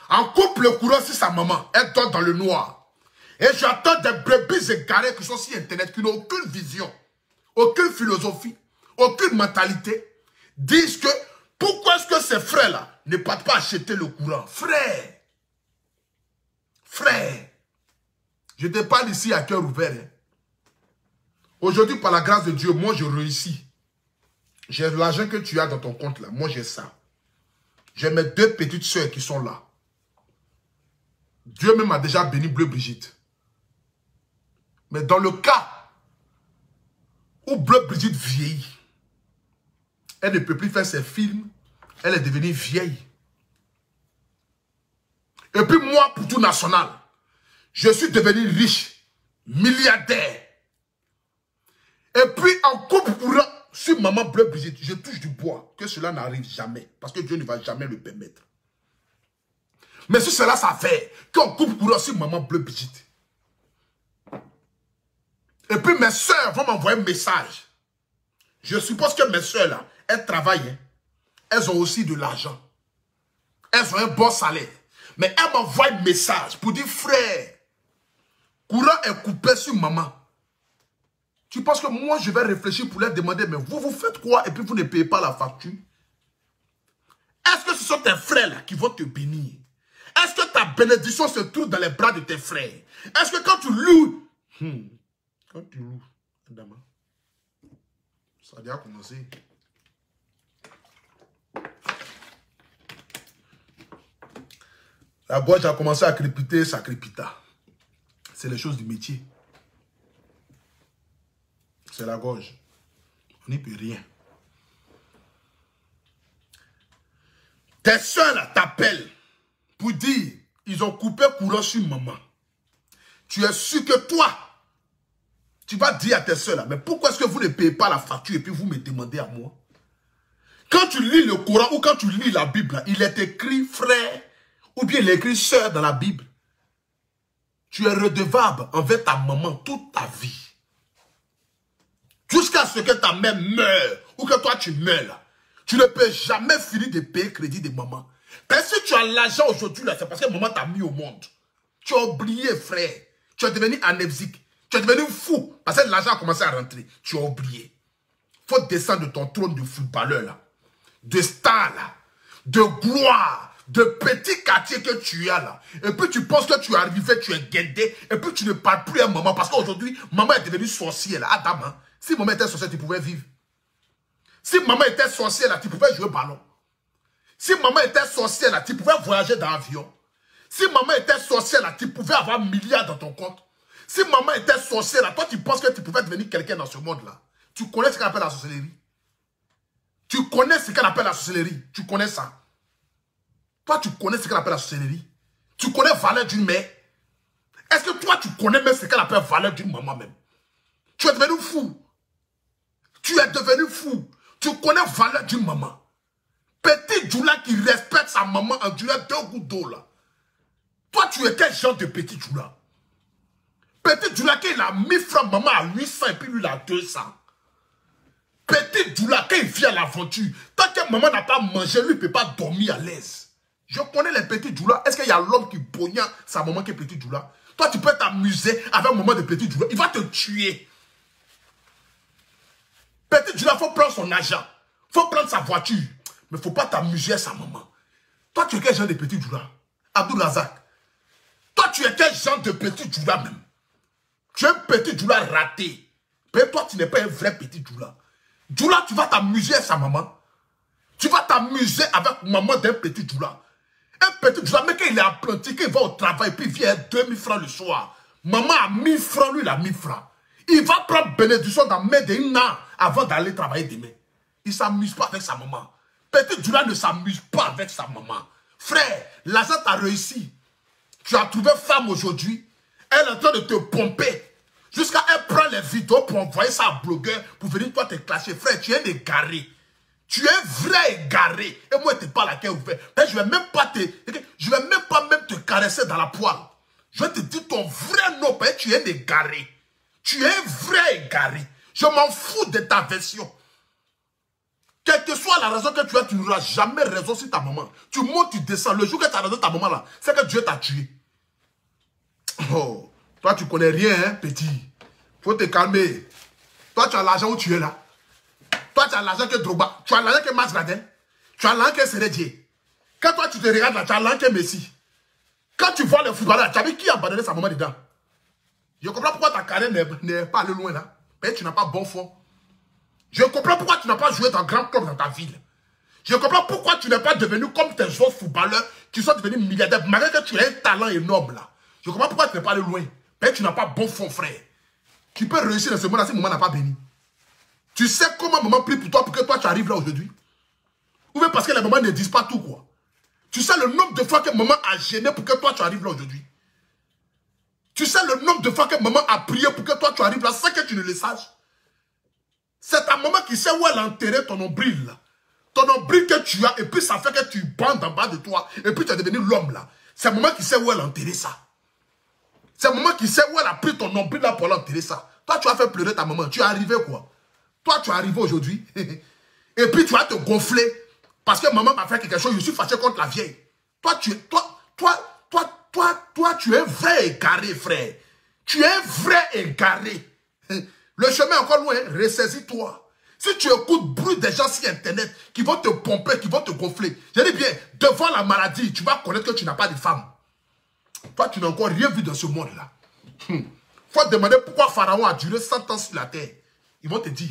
En coupe le courant sur sa maman. Elle dort dans le noir. Et j'entends des brebis égarés qui sont sur Internet, qui n'ont aucune vision, aucune philosophie, aucune mentalité, disent que pourquoi est-ce que ces frères-là ne partent pas acheter le courant? Frère, je te parle ici à cœur ouvert. Hein. Aujourd'hui, par la grâce de Dieu, moi je réussis. J'ai l'argent que tu as dans ton compte là, moi j'ai ça. J'ai mes 2 petites soeurs qui sont là. Dieu même a déjà béni Bleu Brigitte. Mais dans le cas où Bleu Brigitte vieillit, elle ne peut plus faire ses films, elle est devenue vieille. Et puis moi, pour tout national, je suis devenu riche, milliardaire. Et puis en coupe courant sur maman Bleu Brigitte, je touche du bois, que cela n'arrive jamais, parce que Dieu ne va jamais le permettre. Mais si cela ça fait qu'on coupe courant sur maman Bleu Brigitte, et puis mes soeurs vont m'envoyer un message. Je suppose que mes soeurs là, elles travaillent. Hein. Elles ont aussi de l'argent. Elles ont un bon salaire. Mais elles m'envoient un message pour dire, frère, courant est coupé sur maman. Tu penses que moi je vais réfléchir pour leur demander, mais vous faites quoi et puis vous ne payez pas la facture? Est-ce que ce sont tes frères là qui vont te bénir? Est-ce que ta bénédiction se trouve dans les bras de tes frères? Est-ce que quand tu loues, quand tu loues, Adama, ça a déjà commencé. La boîte a commencé à crépiter, ça crépita. C'est les choses du métier. C'est la gorge. On n'y peut rien. Tes soeurs t'appellent pour dire ils ont coupé courant sur maman. Tu es sûr que toi, Tu vas dire à tes soeurs là, mais pourquoi est-ce que vous ne payez pas la facture et puis vous me demandez à moi? Quand tu lis le Coran ou quand tu lis la Bible, là, il est écrit frère ou bien il est écrit sœur dans la Bible. Tu es redevable envers ta maman toute ta vie. Jusqu'à ce que ta mère meure ou que toi tu meurs là. Tu ne peux jamais finir de payer crédit de maman. Parce que si tu as l'argent aujourd'hui là, c'est parce que maman t'a mis au monde. Tu as oublié frère. Tu es devenu amnésique. Tu es devenu fou. Parce que l'argent a commencé à rentrer. Tu as oublié. Il faut descendre de ton trône de footballeur là. De star là. De gloire. De petit quartier que tu as là. Et puis tu penses que tu es arrivé, tu es guindé. Et puis tu ne parles plus à maman. Parce qu'aujourd'hui, maman est devenue sorcière là. Adam, hein? Si maman était sorcière, tu pouvais vivre. Si maman était sorcière là, tu pouvais jouer au ballon. Si maman était sorcière là, tu pouvais voyager dans l'avion. Si maman était sorcière là, tu pouvais avoir milliards dans ton compte. Si maman était sorcière là, toi tu penses que tu pouvais devenir quelqu'un dans ce monde là. Tu connais ce qu'on appelle la sorcellerie. Tu connais ce qu'on appelle la sorcellerie. Tu connais ça. Toi tu connais ce qu'on appelle la sorcellerie. Tu connais la valeur d'une mère. Est-ce que toi tu connais même ce qu'on appelle la valeur d'une maman même? Tu es devenu fou. Tu es devenu fou. Tu connais la valeur d'une maman. Petit Djoula qui respecte sa maman en durant 2 gouttes d'eau là. Toi, tu es quel genre de petit Djoula? Petit Djoula qui il a 1000 francs, maman à 800 et puis lui il a 200. Petit Djoula qui il vient à l'aventure. Tant que maman n'a pas mangé, lui ne peut pas dormir à l'aise. Je connais les petits Djoula. Est-ce qu'il y a l'homme qui poignarde sa maman qui est petit Djoula? Toi, tu peux t'amuser avec un moment de petit Djoula. Il va te tuer. Petit Djoula, il faut prendre son argent. Il faut prendre sa voiture. Mais il ne faut pas t'amuser à sa maman. Toi, tu es quel genre de petit Djoula? Abdul Razak. Toi, tu es quel genre de petit Djoula même? Tu es un petit Djoula raté. Mais toi, tu n'es pas un vrai petit Djoula. Djoula, tu vas t'amuser à sa maman. Tu vas t'amuser avec maman d'un petit Djoula. Un petit Djoula, mais quand il est apprenti, qu'il va au travail, puis il vient à 2000 francs le soir. Maman a 1000 francs, lui, il a 1000 francs. Il va prendre bénédiction dans la main d'un an avant d'aller travailler demain. Il ne s'amuse pas avec sa maman. Petit Djoula ne s'amuse pas avec sa maman. Frère, l'argent t'a réussi. Tu as trouvé femme aujourd'hui. Elle est en train de te pomper. Jusqu'à elle prend les vidéos pour envoyer ça à blogueur pour venir toi te clasher. Frère, tu es un égaré. Tu es vrai égaré. Et moi, je ne te parle à quel ouvert. Je ne vais même pas te caresser dans la poêle. Je vais te dire ton vrai nom. Tu es un égaré. Tu es un vrai égaré. Je m'en fous de ta version. Quelle que soit la raison que tu as, tu n'auras jamais raison sur ta maman. Tu montes, tu descends. Le jour que tu as raison ta maman là, c'est que Dieu t'a tué. Oh, toi tu connais rien, hein, petit. Faut te calmer. Toi tu as l'argent où tu es là. Toi tu as l'argent que Drogba. Tu as l'argent que Masgradin. Tu as l'argent que Sérédier. Quand toi tu te regardes là, tu as l'argent que Messi. Quand tu vois le footballeur, tu as vu qui a abandonné sa maman dedans? Je comprends pourquoi ta carrière n'est pas allée loin là. Mais tu n'as pas bon fond. Je comprends pourquoi tu n'as pas joué dans grand club dans ta ville. Je comprends pourquoi tu n'es pas devenu comme tes autres footballeurs qui sont devenus milliardaires. Malgré que tu as un talent énorme là. Je comprends pourquoi tu n'es pas allé loin. Mais tu n'as pas bon fond, frère. Tu peux réussir dans ce monde-là si maman n'a pas béni. Tu sais comment maman prie pour toi pour que toi tu arrives là aujourd'hui? Ou bien parce que les mamans ne disent pas tout quoi. Tu sais le nombre de fois que maman a gêné pour que toi tu arrives là aujourd'hui. Tu sais le nombre de fois que maman a prié pour que toi tu arrives là sans que tu ne le saches. C'est ta maman qui sait où elle a enterré ton nombril là. Ton nombril que tu as et puis ça fait que tu bandes en bas de toi et puis tu es devenu l'homme là. C'est maman qui sait où elle a enterré ça. C'est maman qui sait où elle a pris ton nombril là pour l'enterrer ça. Toi tu as fait pleurer ta maman. Tu es arrivé quoi? Toi tu es arrivé aujourd'hui et puis tu vas te gonfler parce que maman m'a fait quelque chose. Je suis fâché contre la vieille. Toi tu es un vrai égaré frère. Tu es un vrai égaré. Le chemin est encore loin, ressaisis-toi. Si tu écoutes bruit des gens sur Internet qui vont te pomper, qui vont te gonfler, je dis bien, devant la maladie, tu vas connaître que tu n'as pas de femme. Toi, tu n'as encore rien vu dans ce monde-là. Faut te demander pourquoi Pharaon a duré 100 ans sur la terre. Ils vont te dire.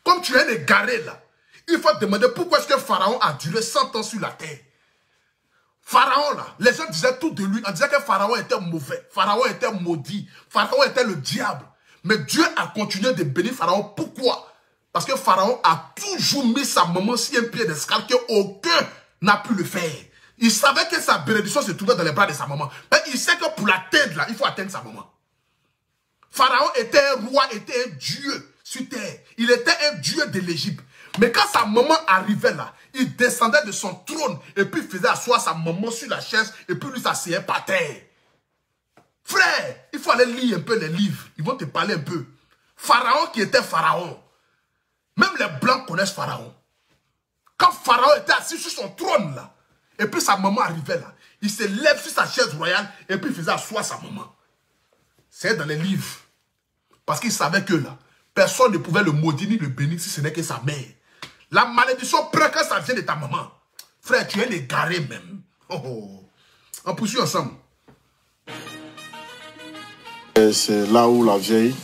Comme tu es un égaré là, il faut te demander pourquoi est-ce que Pharaon a duré 100 ans sur la terre. Pharaon là, les gens disaient tout de lui, on disait que Pharaon était mauvais, Pharaon était maudit, Pharaon était le diable. Mais Dieu a continué de bénir Pharaon. Pourquoi? Parce que Pharaon a toujours mis sa maman sur un pied d'escalade qu'aucun n'a pu le faire. Il savait que sa bénédiction se trouvait dans les bras de sa maman. Mais il sait que pour l'atteindre là, il faut atteindre sa maman. Pharaon était un roi, était un dieu sur terre. Il était un dieu de l'Égypte. Mais quand sa maman arrivait là, il descendait de son trône et puis faisait asseoir sa maman sur la chaise et puis lui s'asseyait par terre. Frère, il faut aller lire un peu les livres. Ils vont te parler un peu. Pharaon qui était Pharaon. Même les Blancs connaissent Pharaon. Quand Pharaon était assis sur son trône là, et puis sa maman arrivait là, il se lève sur sa chaise royale et puis il faisait asseoir sa maman. C'est dans les livres. Parce qu'il savait que là, personne ne pouvait le maudire ni le bénir si ce n'est que sa mère. La malédiction prend quand ça vient de ta maman. Frère, tu es égaré même. Oh, oh. On poursuit ensemble. C'est là où la vieille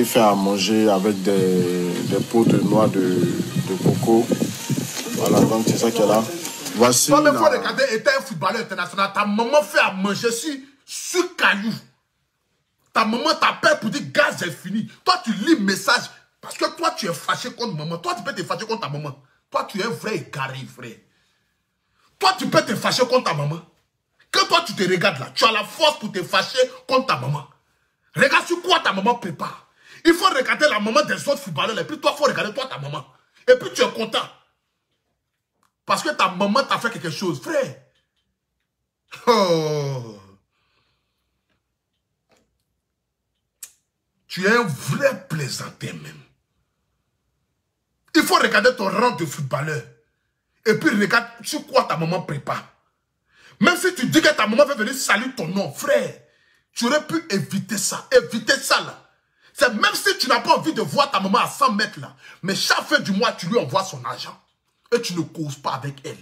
fait à manger avec des pots de noix de coco. Voilà, donc c'est ça qu'elle a. Voici. Toi-même, il faut regarder, était un footballeur international. Ta maman fait à manger sur caillou. Ta maman t'appelle pour dire gaz, c'est fini. Toi, tu lis le message parce que toi, tu es fâché contre maman. Toi, tu peux te fâcher contre ta maman. Toi, tu es un vrai égaré, frère. Toi, tu peux te fâcher contre ta maman. Quand toi, tu te regardes là, tu as la force pour te fâcher contre ta maman. Regarde sur quoi ta maman prépare. Il faut regarder la maman des autres footballeurs. Et puis toi, il faut regarder toi, ta maman. Et puis tu es content. Parce que ta maman t'a fait quelque chose, frère. Oh. Tu es un vrai plaisantin même. Il faut regarder ton rang de footballeur. Et puis regarde sur quoi ta maman prépare. Même si tu dis que ta maman veut venir saluer ton nom, frère, tu aurais pu éviter ça. Éviter ça là. C'est même si tu n'as pas envie de voir ta maman à 100 mètres là. Mais chaque fin du mois, tu lui envoies son argent. Et tu ne causes pas avec elle.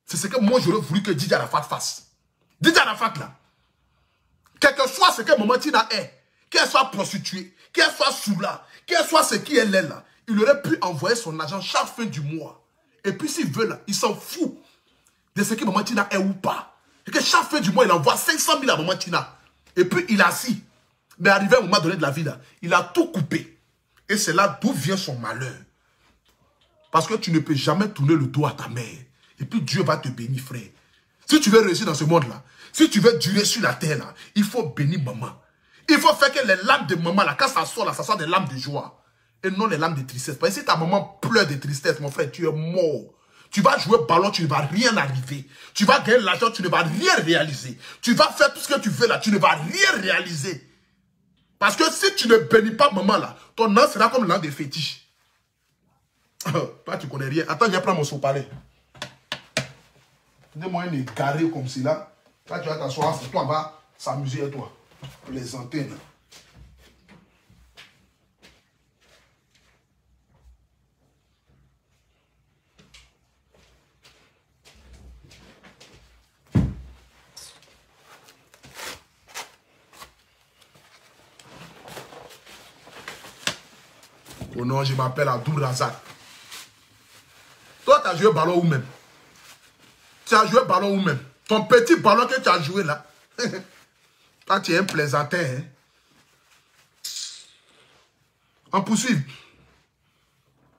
C'est ce que moi j'aurais voulu que Didier Arafat fasse. Didier Arafat là. Quel que soit ce que maman Tina est. Qu'elle soit prostituée, qu'elle soit soula, qu'elle soit ce qui est là, il aurait pu envoyer son argent chaque fin du mois. Et puis s'il veut là, il s'en fout de ce que maman Tina est ou pas. Et que chaque fin du mois, il envoie 500 000 à maman Tina. Et puis il est assis. Mais arrivé à un moment donné de la vie là, il a tout coupé. Et c'est là d'où vient son malheur. Parce que tu ne peux jamais tourner le dos à ta mère. Et puis Dieu va te bénir, frère. Si tu veux réussir dans ce monde-là, si tu veux durer sur la terre là, il faut bénir maman. Il faut faire que les larmes de maman, là, quand ça sort, là, ça sort des larmes de joie. Et non les larmes de tristesse. Parce que si ta maman pleure de tristesse, mon frère, tu es mort. Tu vas jouer ballon, tu ne vas rien arriver. Tu vas gagner l'argent, tu ne vas rien réaliser. Tu vas faire tout ce que tu veux là, tu ne vas rien réaliser. Parce que si tu ne bénis pas maman là, ton nom sera comme l'an des fétiches. Toi, tu ne connais rien. Attends, viens prendre mon sopalais. Donne-moi un égaré comme cela. Là, tu vas t'asseoir, c'est toi, on va s'amuser à toi. Plaisanter là. Oh non, je m'appelle Abdul Razak. Toi, tu as joué ballon où même? Tu as joué ballon où même? Ton petit ballon que tu as joué là. Toi, tu es un plaisantin. Hein? On poursuit.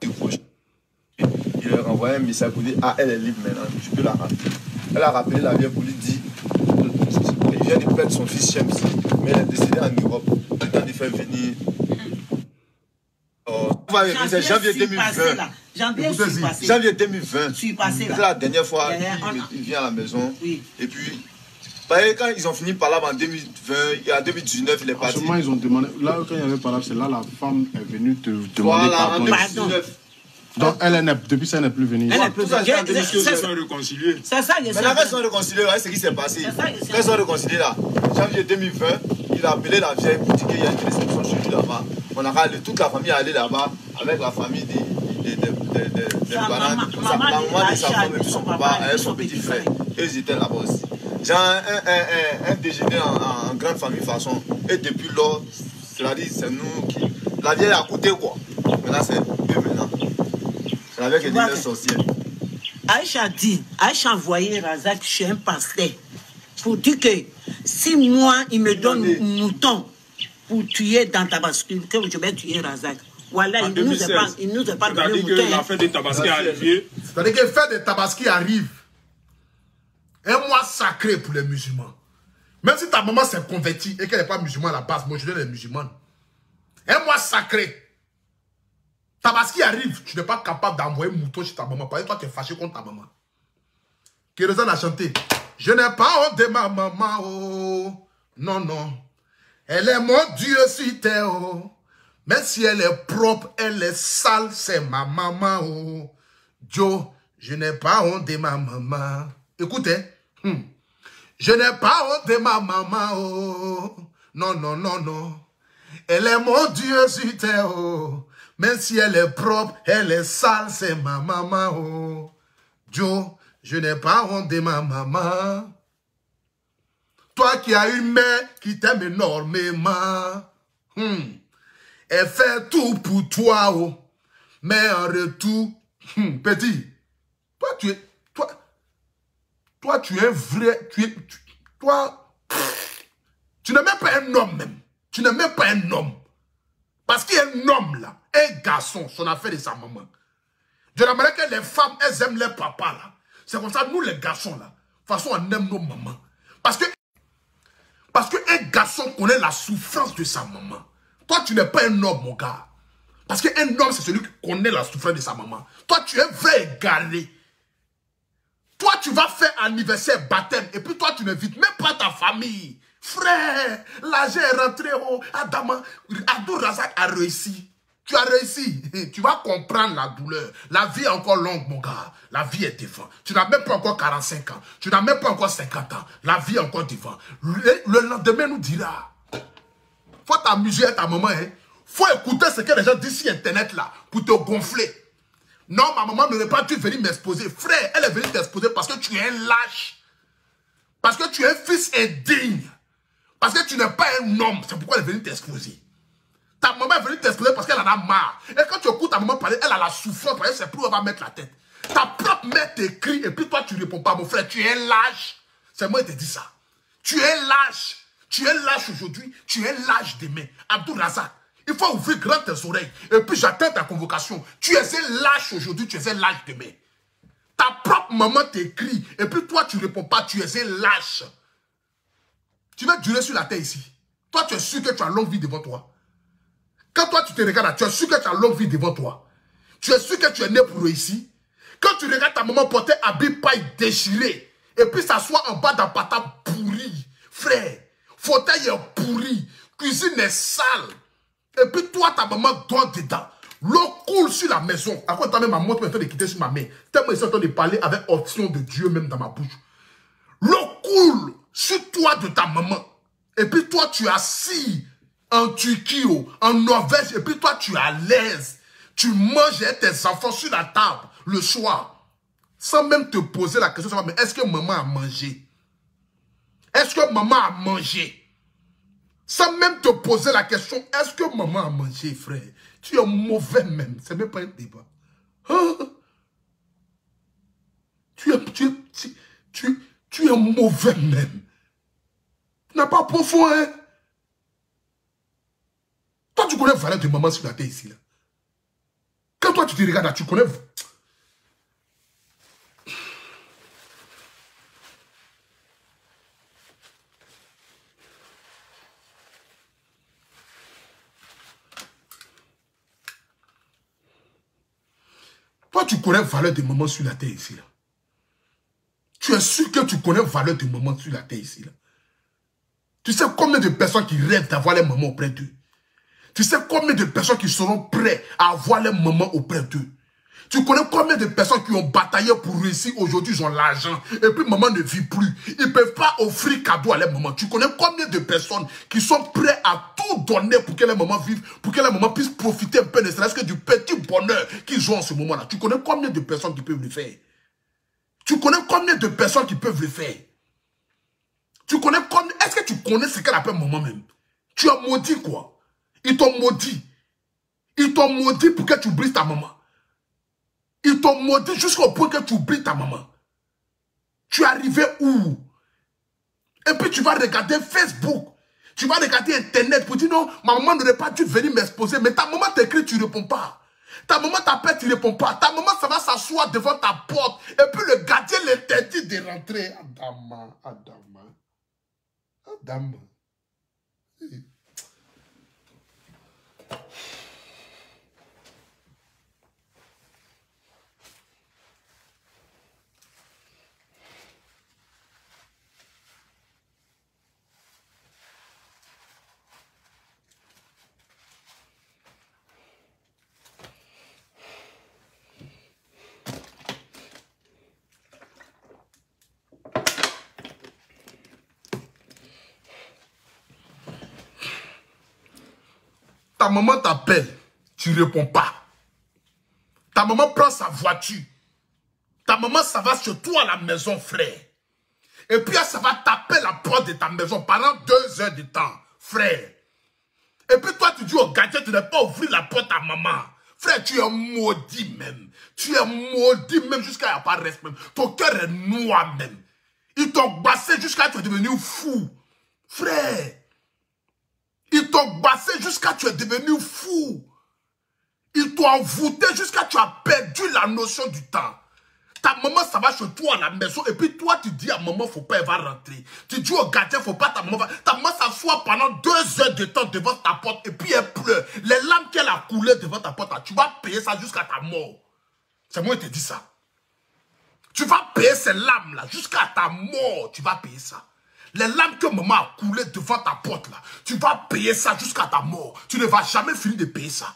Il leur a envoyé un message pour dire ah, elle est libre maintenant, tu peux la rappeler. Elle a rappelé la vieille pour lui dire il vient de perdre son fils Shems, mais elle est décédée en Europe. Le temps de faire venir. C'est janvier 2020. Janvier 2020. C'est la dernière fois qu'il vient à la maison. Oui. Et puis, quand ils ont fini par là en 2020, et en 2019, il est parti. Seulement ils ont demandé, là quand il y avait par là, c'est là la femme est venue te demander voilà, en 2019. Donc depuis ça, elle n'est plus venue. Elle n'est plus venue. Ils sont réconciliés. C'est ça, mais quand ils sont réconciliés, c'est ce qui s'est passé. Quand ils sont réconciliés là, janvier 2020, il a appelé la vieille pour dire qu'il y a une réception chez lui là-bas. On a râlé, toute la famille est allée là-bas avec la famille des bananes. La maman de sa femme et son papa avec son petit frère. Et ils étaient là-bas aussi. J'ai un déjeuner en grande famille façon. Et depuis lors, c'est-à-dire c'est nous qui... La vieille a coûté quoi. Maintenant c'est eux maintenant. C'est la vieille qui est devenue sorcière. Aïcha dit, Aïcha envoyé Razak chez un pasteur pour dire que si moi il me donne un mouton pour tuer dans Tabaski, que je vais tuer Razak. Voilà, il ne nous a pas donné mouton. C'est-à-dire que la fête des Tabaski est arrivée. C'est-à-dire que la fête des Tabaski arrive. Un mois sacré pour les musulmans. Même si ta maman s'est convertie et qu'elle n'est pas musulmane à la base, moi je donne les musulmanes. Un mois sacré. Tabaski arrive, tu n'es pas capable d'envoyer un mouton chez ta maman. Parce que toi, tu es fâché contre ta maman. Kérosène a chanté. Je n'ai pas honte de ma maman, oh. Non, non. Elle est mon Dieu sur terre, oh. Même si elle est propre, elle est sale, c'est ma maman, oh. Joe, je n'ai pas honte de ma maman. Écoutez. Je n'ai pas honte de ma maman, oh. Non, non, non, non. Elle est mon Dieu sur terre, oh. Même si elle est propre, elle est sale, c'est ma maman, oh. Joe, je n'ai pas honte de ma maman. Toi qui as une mère qui t'aime énormément. Elle fait tout pour toi, oh. Mais en retour, petit, toi tu es, toi tu es vrai, toi, tu n'es même pas un homme même. Tu n'es même pas un homme. Parce qu'il y a un homme là, un garçon, son affaire de sa maman. Je l'aimerais que les femmes, elles aiment les papas là. C'est comme ça, nous les garçons là, de toute façon on aime nos mamans. Parce qu'un garçon connaît la souffrance de sa maman. Toi tu n'es pas un homme mon gars. Parce qu'un homme c'est celui qui connaît la souffrance de sa maman. Toi tu es vrai égaré. Toi tu vas faire anniversaire, baptême, et puis toi tu n'invites même pas ta famille. Frère, l'argent est rentré au Adama. Abdou Razak a réussi. Tu as réussi. Tu vas comprendre la douleur. La vie est encore longue, mon gars. La vie est devant. Tu n'as même pas encore 45 ans. Tu n'as même pas encore 50 ans. La vie est encore devant. Le lendemain nous dira. Faut t'amuser à ta maman. Hein. Faut écouter ce que les gens disent sur Internet là. Pour te gonfler. Non, ma maman n'aurait pas dû venir m'exposer. Frère, elle est venue t'exposer parce que tu es un lâche. Parce que tu es un fils indigne. Parce que tu n'es pas un homme. C'est pourquoi elle est venue t'exposer. Ta maman est venue t'exposer parce qu'elle en a marre. Et quand tu écoutes ta maman parler, elle a la souffrance. Parce que c'est plus où elle va mettre la tête. Ta propre mère t'écrit et puis toi tu ne réponds pas. Mon frère, tu es lâche. C'est moi qui te dis ça. Tu es lâche. Tu es lâche aujourd'hui. Tu es lâche demain. Abdou Razak, il faut ouvrir grand tes oreilles. Et puis j'attends ta convocation. Tu es un lâche aujourd'hui. Tu es un lâche demain. Ta propre maman t'écrit. Et puis toi tu ne réponds pas. Tu es un lâche. Tu vas durer sur la terre ici. Toi, tu es sûr que tu as longue vie devant toi. Quand toi, tu te regardes, tu es sûr que tu as longue vie devant toi. Tu es sûr que tu es né pour réussir. Quand tu regardes ta maman porter habit paille déchiré, et puis s'asseoir en bas d'un patin pourri, frère, fauteuil est pourri, cuisine est sale, et puis toi, ta maman dort dedans. L'eau coule sur la maison. À quoi t'as même ma montre me fait de quitter sur ma main. Tellement ils sont en train de parler avec option de Dieu même dans ma bouche. L'eau coule sur toi de ta maman. Et puis toi, tu es assis en Turquie, en Norvège. Et puis toi, tu es à l'aise. Tu manges avec tes enfants sur la table le soir. Sans même te poser la question, mais est-ce que maman a mangé? Est-ce que maman a mangé? Sans même te poser la question, est-ce que maman a mangé, frère? Tu es mauvais même. C'est même pas un débat. Hein? Tu es mauvais même. Tu n'as pas profond, hein? Toi, tu connais la valeur de maman sur la terre ici, là. Quand toi, tu te regardes là, tu connais... Toi, tu connais la valeur de maman sur la terre ici, là. Tu es sûr que tu connais la valeur de maman sur la terre ici, là. Tu sais combien de personnes qui rêvent d'avoir les mamans auprès d'eux? Tu sais combien de personnes qui seront prêtes à avoir les mamans auprès d'eux? Tu connais combien de personnes qui ont bataillé pour réussir aujourd'hui, ils ont l'argent, et puis maman ne vit plus. Ils ne peuvent pas offrir cadeau à les mamans. Tu connais combien de personnes qui sont prêtes à tout donner pour que les mamans vivent, pour que les mamans puissent profiter un peu, ne serait-ce que du petit bonheur qu'ils ont en ce moment-là. Tu connais combien de personnes qui peuvent le faire? Tu connais combien de personnes qui peuvent le faire? Tu connais combien? Est-ce que tu connais ce qu'elle appelle maman même? Tu as maudit quoi? Ils t'ont maudit. Ils t'ont maudit pour que tu brises ta maman. Ils t'ont maudit jusqu'au point que tu oublies ta maman. Tu es arrivé où? Et puis tu vas regarder Facebook. Tu vas regarder Internet pour dire non, ma maman n'aurait pas dû venir m'exposer. Mais ta maman t'écrit, tu ne réponds pas. Ta maman t'appelle, tu ne réponds pas. Ta maman, ça va s'asseoir devant ta porte. Et puis le gardien l'interdit de rentrer. Adama, Adama. Dame. Ta maman t'appelle, tu ne réponds pas. Ta maman prend sa voiture. Ta maman, ça va chez toi à la maison, frère. Et puis, ça va taper la porte de ta maison pendant 2 heures de temps, frère. Et puis, toi, tu dis au gardien, tu n'as pas ouvrir la porte à maman. Frère, tu es maudit même. Tu es maudit même jusqu'à il n'y a pas de respect. Ton cœur est noir même. Ils t'ont bassé jusqu'à ce que tu es devenu fou. Frère. Ils t'ont bassé jusqu'à ce que tu es devenu fou. Ils t'ont envoûté jusqu'à ce que tu as perdu la notion du temps. Ta maman, ça va chez toi à la maison. Et puis toi, tu dis à maman, faut pas, elle va rentrer. Tu dis au gardien, faut pas, ta maman s'assoit pendant 2 heures de temps devant ta porte. Et puis elle pleure. Les larmes qu'elle a coulées devant ta porte, tu vas payer ça jusqu'à ta mort. C'est moi qui te dis ça. Tu vas payer ces larmes-là jusqu'à ta mort. Tu vas payer ça. Les larmes que maman a coulées devant ta porte, là, tu vas payer ça jusqu'à ta mort. Tu ne vas jamais finir de payer ça.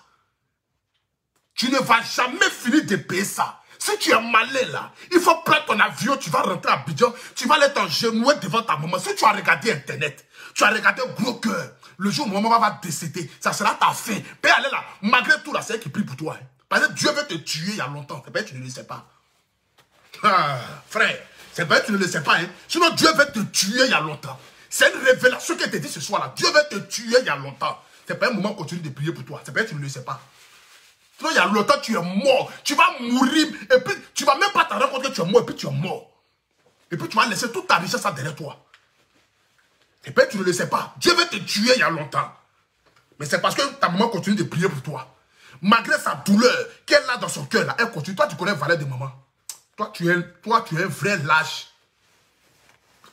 Tu ne vas jamais finir de payer ça. Si tu es malin là, il faut prendre ton avion, tu vas rentrer à Abidjan, tu vas aller t'engenouiller devant ta maman. Si tu as regardé Internet, tu as regardé Gros Cœur, le jour où maman va décéder, ça sera ta fin. Mais allez là, malgré tout là, c'est elle qui prie pour toi. Hein. Parce que Dieu veut te tuer il y a longtemps. C'est pas que tu ne le sais pas. Ah, frère, c'est pas que tu ne le sais pas. Hein. Sinon Dieu veut te tuer il y a longtemps. C'est une révélation qu'elle te dit ce soir là. Dieu veut te tuer il y a longtemps. C'est pas un moment continue de prier pour toi. C'est pas que tu ne le sais pas. Sinon, il y a longtemps, tu es mort. Tu vas mourir. Et puis, tu ne vas même pas te rendre compte que tu es mort. Et puis, tu es mort. Et puis, tu vas laisser toute ta richesse derrière toi. Et puis, tu ne le sais pas. Dieu veut te tuer il y a longtemps. Mais c'est parce que ta maman continue de prier pour toi. Malgré sa douleur qu'elle a dans son cœur, là, elle continue. Toi, tu connais la valeur de maman. Toi, tu es un vrai lâche.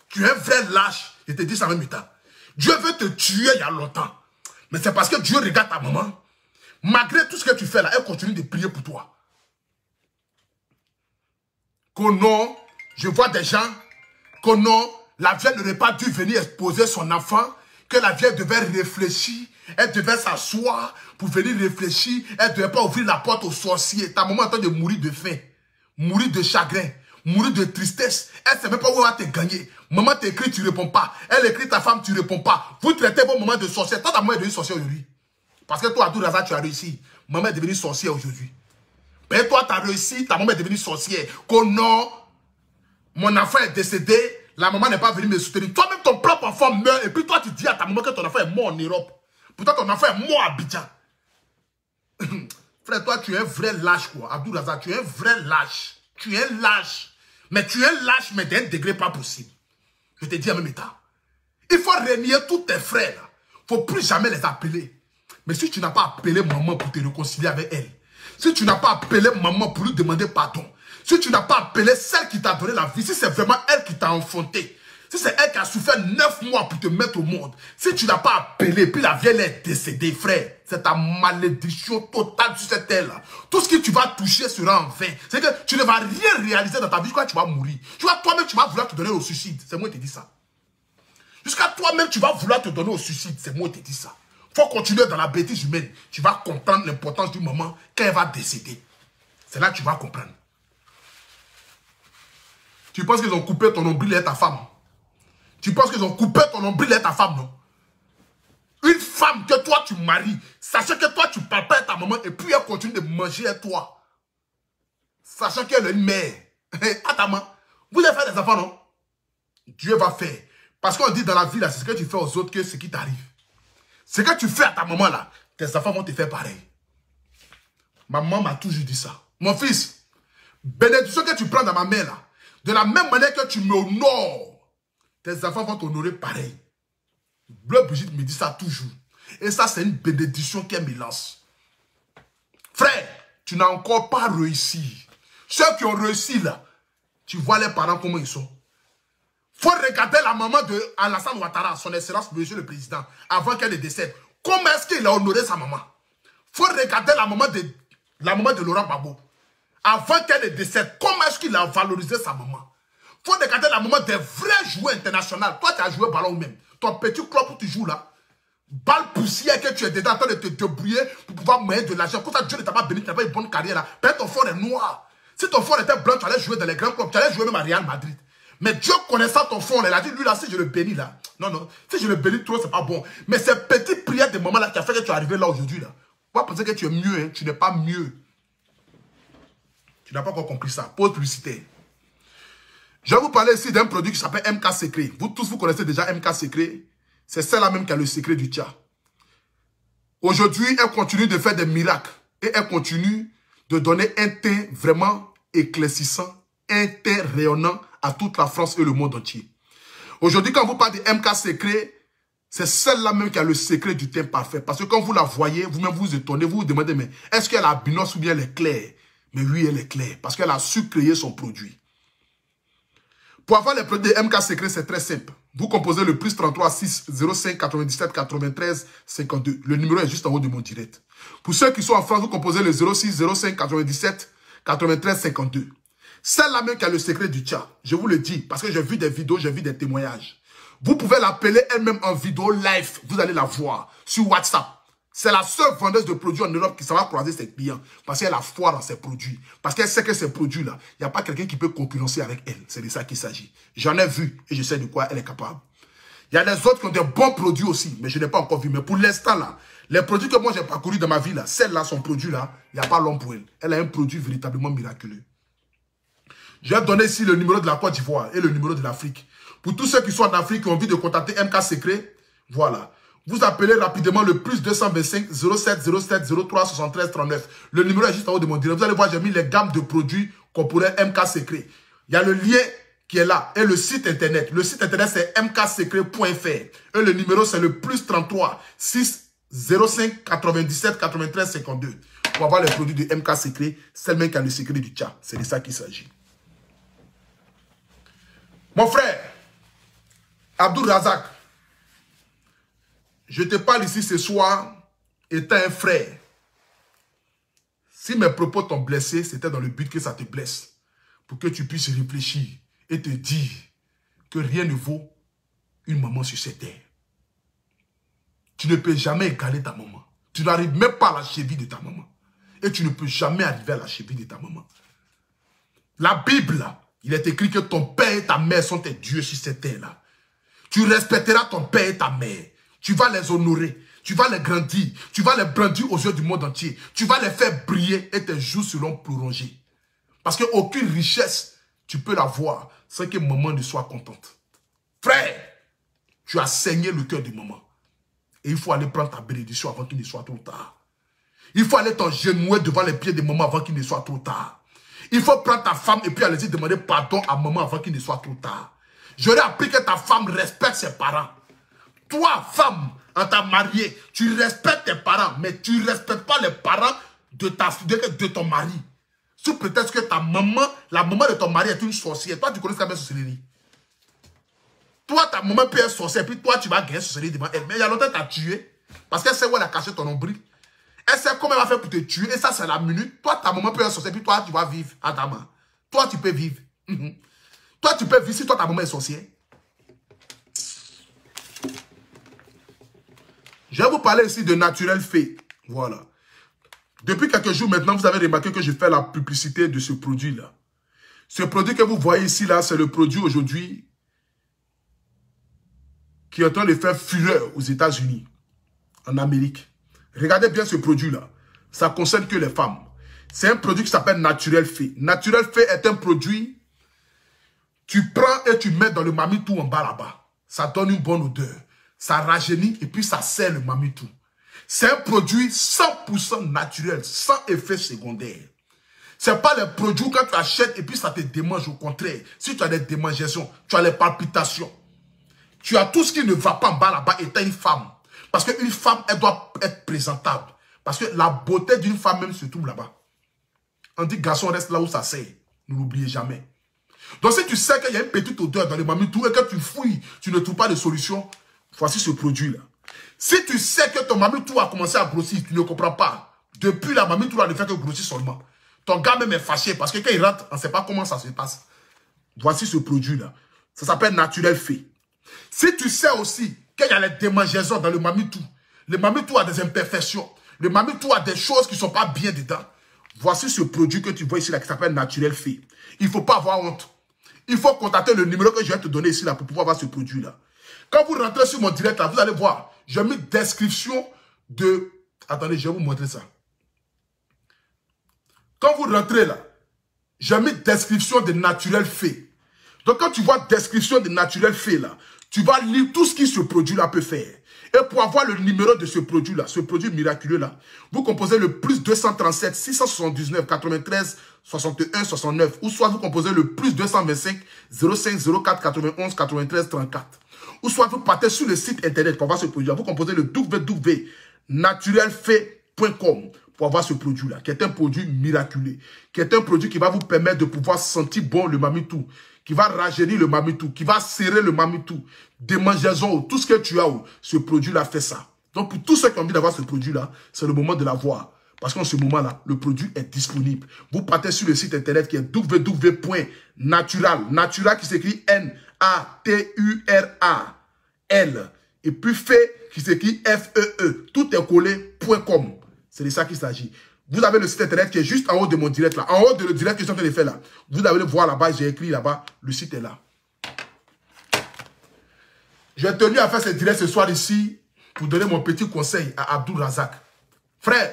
Tu es un vrai lâche. Je te dis ça en même temps. Dieu veut te tuer il y a longtemps. Mais c'est parce que Dieu regarde ta maman. Malgré tout ce que tu fais là, elle continue de prier pour toi. Que non, je vois des gens, que non, la vieille n'aurait pas dû venir exposer son enfant, que la vieille devait réfléchir, elle devait s'asseoir pour venir réfléchir, elle ne devait pas ouvrir la porte aux sorciers. Ta maman est en train de mourir de faim, mourir de chagrin, mourir de tristesse. Elle ne sait même pas où elle va te gagner. Maman t'écrit, tu ne réponds pas. Elle écrit ta femme, tu ne réponds pas. Vous traitez vos mamans de sorcière. Toi, ta maman est devenue sorcière aujourd'hui. Parce que toi, à tout hasard, tu as réussi. Maman est devenue sorcière aujourd'hui. Mais toi, tu as réussi, ta maman est devenue sorcière. Que non, mon enfant est décédé, la maman n'est pas venue me soutenir. Toi-même, ton propre enfant meurt, et puis toi, tu dis à ta maman que ton enfant est mort en Europe. Pourtant, ton enfant est mort à Abidjan. Frère, toi, tu es un vrai lâche, quoi. Abdou Razak, tu es un vrai lâche. Tu es un lâche. Mais tu es un lâche, mais d'un degré pas possible. Je te dis en même temps. Il faut renier tous tes frères. Il ne faut plus jamais les appeler. Mais si tu n'as pas appelé maman pour te réconcilier avec elle, si tu n'as pas appelé maman pour lui demander pardon, si tu n'as pas appelé celle qui t'a donné la vie, si c'est vraiment elle qui t'a enfanté, si c'est elle qui a souffert 9 mois pour te mettre au monde, si tu n'as pas appelé, puis la vieille est décédée, frère, c'est ta malédiction totale sur cette terre-là. Tout ce que tu vas toucher sera en vain. C'est que tu ne vas rien réaliser dans ta vie quand tu vas mourir. Tu vois, toi-même, tu vas vouloir te donner au suicide. C'est moi qui te dis ça. Jusqu'à toi-même, tu vas vouloir te donner au suicide. C'est moi qui te dis ça. Il faut continuer dans la bêtise humaine. Tu vas comprendre l'importance du moment quand elle va décéder. C'est là que tu vas comprendre. Tu penses qu'ils ont coupé ton nombril et ta femme? Tu penses qu'ils ont coupé ton nombril et ta femme, non? Une femme que toi tu maries, sachant que toi tu parles pas à ta maman et puis elle continue de manger à toi. Sachant qu'elle est une mère. À ta maman. Vous allez faire des enfants, non? Dieu va faire. Parce qu'on dit dans la vie, là, c'est ce que tu fais aux autres que ce qui t'arrive. Ce que tu fais à ta maman là, tes enfants vont te faire pareil. Maman m'a toujours dit ça. Mon fils, bénédiction que tu prends dans ma main là, de la même manière que tu m'honores, tes enfants vont t'honorer pareil. Bleu Brigitte me dit ça toujours. Et ça, c'est une bénédiction qu'elle me lance. Frère, tu n'as encore pas réussi. Ceux qui ont réussi là, tu vois les parents comment ils sont. faut regarder la maman de Alassane Ouattara, son excellence, monsieur le président, avant qu'elle ne décède. Comment est-ce qu'il a honoré sa maman? Faut regarder la maman de Laurent Gbagbo. Avant qu'elle ne décède, comment est-ce qu'il a valorisé sa maman? Faut regarder la maman des vrais joueurs internationaux. Toi, tu as joué ballon même. Ton petit club où tu joues là, balle poussière que tu es dedans en train de te débrouiller pour pouvoir mener de l'argent. Comme ça, Dieu ne t'a pas béni, tu n'as pas une bonne carrière là. Peut-être ton fond est noir. Si ton fond était blanc, tu allais jouer dans les grands clubs, tu allais jouer même à Real Madrid. Mais Dieu connaissant ton fond, il a dit, lui là, si je le bénis là. Non, non, si je le bénis trop, c'est pas bon. Mais ces petites prières de maman là qui a fait que tu es arrivé là aujourd'hui là. On va penser que tu es mieux, hein. Tu n'es pas mieux. Tu n'as pas encore compris ça. Pause publicitaire. Je vais vous parler ici d'un produit qui s'appelle MK Secret. Vous tous, vous connaissez déjà MK Secret. C'est celle-là même qui a le secret du Tchad. Aujourd'hui, elle continue de faire des miracles. Et elle continue de donner un teint vraiment éclaircissant, un teint rayonnant à toute la France et le monde entier. Aujourd'hui, quand vous parlez de MK Secret, c'est celle-là même qui a le secret du teint parfait. Parce que quand vous la voyez, vous-même vous étonnez, vous vous demandez, mais est-ce qu'elle a binos ou bien elle est claire? Mais oui, elle est claire. Parce qu'elle a su créer son produit. Pour avoir les produits de MK Secret, c'est très simple. Vous composez le plus 33 6 05 97 93 52. Le numéro est juste en haut de mon direct. Pour ceux qui sont en France, vous composez le 06 05 97 93 52. Celle-là même qui a le secret du Tchad. Je vous le dis, parce que j'ai vu des vidéos, j'ai vu des témoignages. Vous pouvez l'appeler elle-même en vidéo live. Vous allez la voir sur WhatsApp. C'est la seule vendeuse de produits en Europe qui va croiser ses clients. Parce qu'elle a foi dans ses produits. Parce qu'elle sait que ces produits-là, il n'y a pas quelqu'un qui peut concurrencer avec elle. C'est de ça qu'il s'agit. J'en ai vu et je sais de quoi elle est capable. Il y a des autres qui ont des bons produits aussi, mais je n'ai pas encore vu. Mais pour l'instant, là, les produits que moi j'ai parcourus dans ma vie, là, celle-là, son produit-là, il n'y a pas l'homme pour elle. Elle a un produit véritablement miraculeux. Je vais donner ici le numéro de la Côte d'Ivoire et le numéro de l'Afrique. Pour tous ceux qui sont en Afrique et ont envie de contacter MK Secret, voilà. Vous appelez rapidement le plus 225 07 07 03 73 39. Le numéro est juste en haut de mon direct. Vous allez voir, j'ai mis les gammes de produits qu'on pourrait MK Secret. Il y a le lien qui est là et le site internet. Le site internet c'est mksecret.fr. Et le numéro c'est le plus 33 6 05 97 93 52. Pour avoir les produits de MK Secret, c'est le mec qui a le secret du Tchad. C'est de ça qu'il s'agit. Mon frère, Abdul Razak, je te parle ici ce soir étant un frère. Si mes propos t'ont blessé, c'était dans le but que ça te blesse. Pour que tu puisses réfléchir et te dire que rien ne vaut une maman sur cette terre. Tu ne peux jamais égaler ta maman. Tu n'arrives même pas à la cheville de ta maman. Et tu ne peux jamais arriver à la cheville de ta maman. La Bible, il est écrit que ton père et ta mère sont tes dieux sur cette terre-là. Tu respecteras ton père et ta mère. Tu vas les honorer. Tu vas les grandir. Tu vas les brandir aux yeux du monde entier. Tu vas les faire briller et tes jours seront prolongés. Parce qu'aucune richesse, tu peux l'avoir sans que maman ne soit contente. Frère, tu as saigné le cœur de maman. Et il faut aller prendre ta bénédiction avant qu'il ne soit trop tard. Il faut aller t'engenouiller devant les pieds de maman avant qu'il ne soit trop tard. Il faut prendre ta femme et puis aller demander pardon à maman avant qu'il ne soit trop tard. J'aurais appris que ta femme respecte ses parents. Toi, femme, en t'a marié, tu respectes tes parents, mais tu ne respectes pas les parents de ton mari. Sous prétexte que ta maman, la maman de ton mari est une sorcière. Toi, tu connais ce qu'elle fait sorcellerie. Toi, ta maman peut être sorcière, puis toi, tu vas gagner sorcellerie devant elle. Mais il y a longtemps, t'as tué. Parce qu'elle sait où elle a caché ton nombril. Elle sait comment elle va faire pour te tuer. Et ça, c'est la minute. Toi, ta maman peut être sorcière, puis toi, tu vas vivre à ta main. Toi, tu peux vivre. Toi, tu peux vivre si toi, ta maman est sorcière. Je vais vous parler ici de Naturel Fait. Voilà. Depuis quelques jours maintenant, vous avez remarqué que je fais la publicité de ce produit-là. Ce produit que vous voyez ici, là, c'est le produit aujourd'hui qui est en train de faire fureur aux États-Unis, en Amérique. Regardez bien ce produit-là. Ça ne concerne que les femmes. C'est un produit qui s'appelle Naturel Fait. Naturel Fait est un produit, tu prends et tu mets dans le mamitou en bas là-bas. Ça donne une bonne odeur. Ça rajeunit et puis ça serre le mamitou. C'est un produit 100% naturel, sans effet secondaire. Ce n'est pas les produits quand tu achètes et puis ça te démange. Au contraire, si tu as des démangeaisons, tu as les palpitations. Tu as tout ce qui ne va pas en bas là-bas étant une femme. Parce qu'une femme, elle doit être présentable. Parce que la beauté d'une femme même se trouve là-bas. On dit garçon reste là où ça sert. Ne l'oubliez jamais. Donc si tu sais qu'il y a une petite odeur dans les mamitou et que tu fouilles, tu ne trouves pas de solution, voici ce produit-là. Si tu sais que ton mamitou a commencé à grossir, tu ne comprends pas. Depuis la mamitou ne fait que grossir seulement. Ton gars même est fâché parce que quand il rentre, on ne sait pas comment ça se passe. Voici ce produit-là. Ça s'appelle Naturel Fait. Si tu sais aussi qu'il y a les démangeaisons dans le mamitou, le mamitou a des imperfections, le mamitou a des choses qui ne sont pas bien dedans, voici ce produit que tu vois ici là qui s'appelle Naturel Fait. Il ne faut pas avoir honte. Il faut contacter le numéro que je vais te donner ici là pour pouvoir voir ce produit-là. Quand vous rentrez sur mon direct là, vous allez voir, j'ai mis description de... Attendez, je vais vous montrer ça. Quand vous rentrez là, j'ai mis description de Naturel Fait. Donc quand tu vois description de Naturel Fait là, tu vas lire tout ce que ce produit là peut faire. Et pour avoir le numéro de ce produit là, ce produit miraculeux là, vous composez le plus 237 679 93 61 69 ou soit vous composez le plus 225 05 04 91 93 34. Ou soit vous partez sur le site internet pour voir ce produit là. Vous composez le www.naturelfait.com pour avoir ce produit-là, qui est un produit miraculeux, qui est un produit qui va vous permettre de pouvoir sentir bon le mamitou, qui va rajeunir le mamitou, qui va serrer le mamitou, démangeaisons, tout ce que tu as, ce produit-là fait ça. Donc pour tous ceux qui ont envie d'avoir ce produit-là, c'est le moment de l'avoir. Parce qu'en ce moment-là, le produit est disponible. Vous partez sur le site internet qui est www.natural, natural qui s'écrit N-A-T-U-R-A-L, et puis fait qui s'écrit F-E-E, tout est collé.com. C'est de ça qu'il s'agit. Vous avez le site internet qui est juste en haut de mon direct là. En haut de le direct que je suis en train de faire là. Vous allez le voir là-bas, j'ai écrit là-bas. Le site est là. J'ai tenu à faire ce direct ce soir ici pour donner mon petit conseil à Abdul Razak. Frère,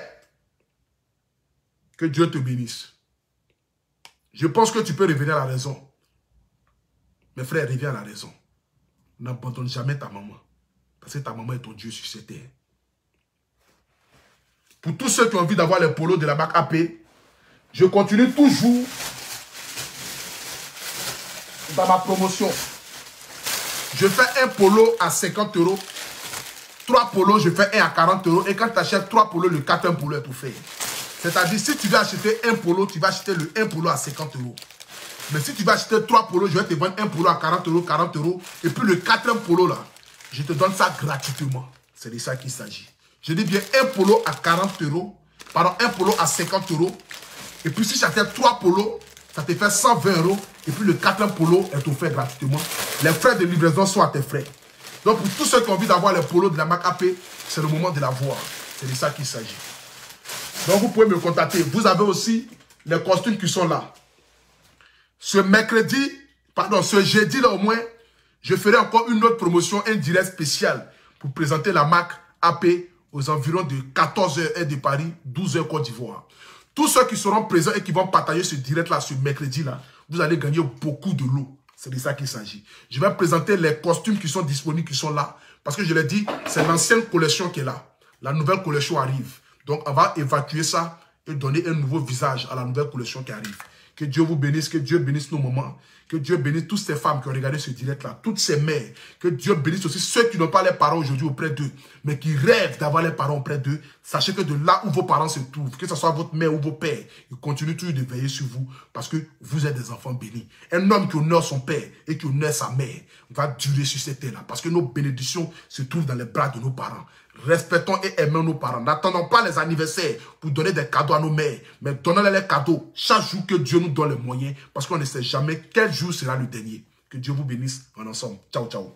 que Dieu te bénisse. Je pense que tu peux revenir à la raison. Mais frère, reviens à la raison. N'abandonne jamais ta maman. Parce que ta maman est ton Dieu sur cette terre. Pour tous ceux qui ont envie d'avoir les polos de la marque AP, je continue toujours dans ma promotion. Je fais un polo à 50 €. 3 polos, je fais un à 40 €. Et quand tu achètes 3 polos, le 4 polo est tout fait. C'est-à-dire, si tu veux acheter un polo, tu vas acheter le 1 polo à 50 €. Mais si tu vas acheter 3 polos, je vais te vendre un polo à 40 €, 40 €. Et puis le 4e polo là, je te donne ça gratuitement. C'est de ça qu'il s'agit. Je dis bien un polo à 40 €, pardon, un polo à 50 €. Et puis si j'achète 3 polos, ça te fait 120 €. Et puis le 4e polo est offert gratuitement. Les frais de livraison sont à tes frais. Donc pour tous ceux qui ont envie d'avoir les polos de la marque AP, c'est le moment de l'avoir. C'est de ça qu'il s'agit. Donc vous pouvez me contacter. Vous avez aussi les costumes qui sont là. Ce mercredi, pardon, ce jeudi là au moins, je ferai encore une autre promotion, un direct spécial pour présenter la marque AP aux environs de 14 h de Paris, 12 h Côte d'Ivoire. Tous ceux qui seront présents et qui vont partager ce direct-là, ce mercredi-là, vous allez gagner beaucoup de lot. C'est de ça qu'il s'agit. Je vais présenter les costumes qui sont disponibles, qui sont là. Parce que je l'ai dit, c'est l'ancienne collection qui est là. La nouvelle collection arrive. Donc, on va évacuer ça et donner un nouveau visage à la nouvelle collection qui arrive. Que Dieu vous bénisse, que Dieu bénisse nos mamans. Que Dieu bénisse toutes ces femmes qui ont regardé ce direct-là, toutes ces mères. Que Dieu bénisse aussi ceux qui n'ont pas les parents aujourd'hui auprès d'eux, mais qui rêvent d'avoir les parents auprès d'eux. Sachez que de là où vos parents se trouvent, que ce soit votre mère ou vos pères, ils continuent toujours de veiller sur vous parce que vous êtes des enfants bénis. Un homme qui honore son père et qui honore sa mère va durer sur cette terre-là parce que nos bénédictions se trouvent dans les bras de nos parents. Respectons et aimons nos parents. N'attendons pas les anniversaires pour donner des cadeaux à nos mères, mais donnons-les les cadeaux chaque jour que Dieu nous donne les moyens parce qu'on ne sait jamais quel jour sera le dernier. Que Dieu vous bénisse en ensemble. Ciao, ciao.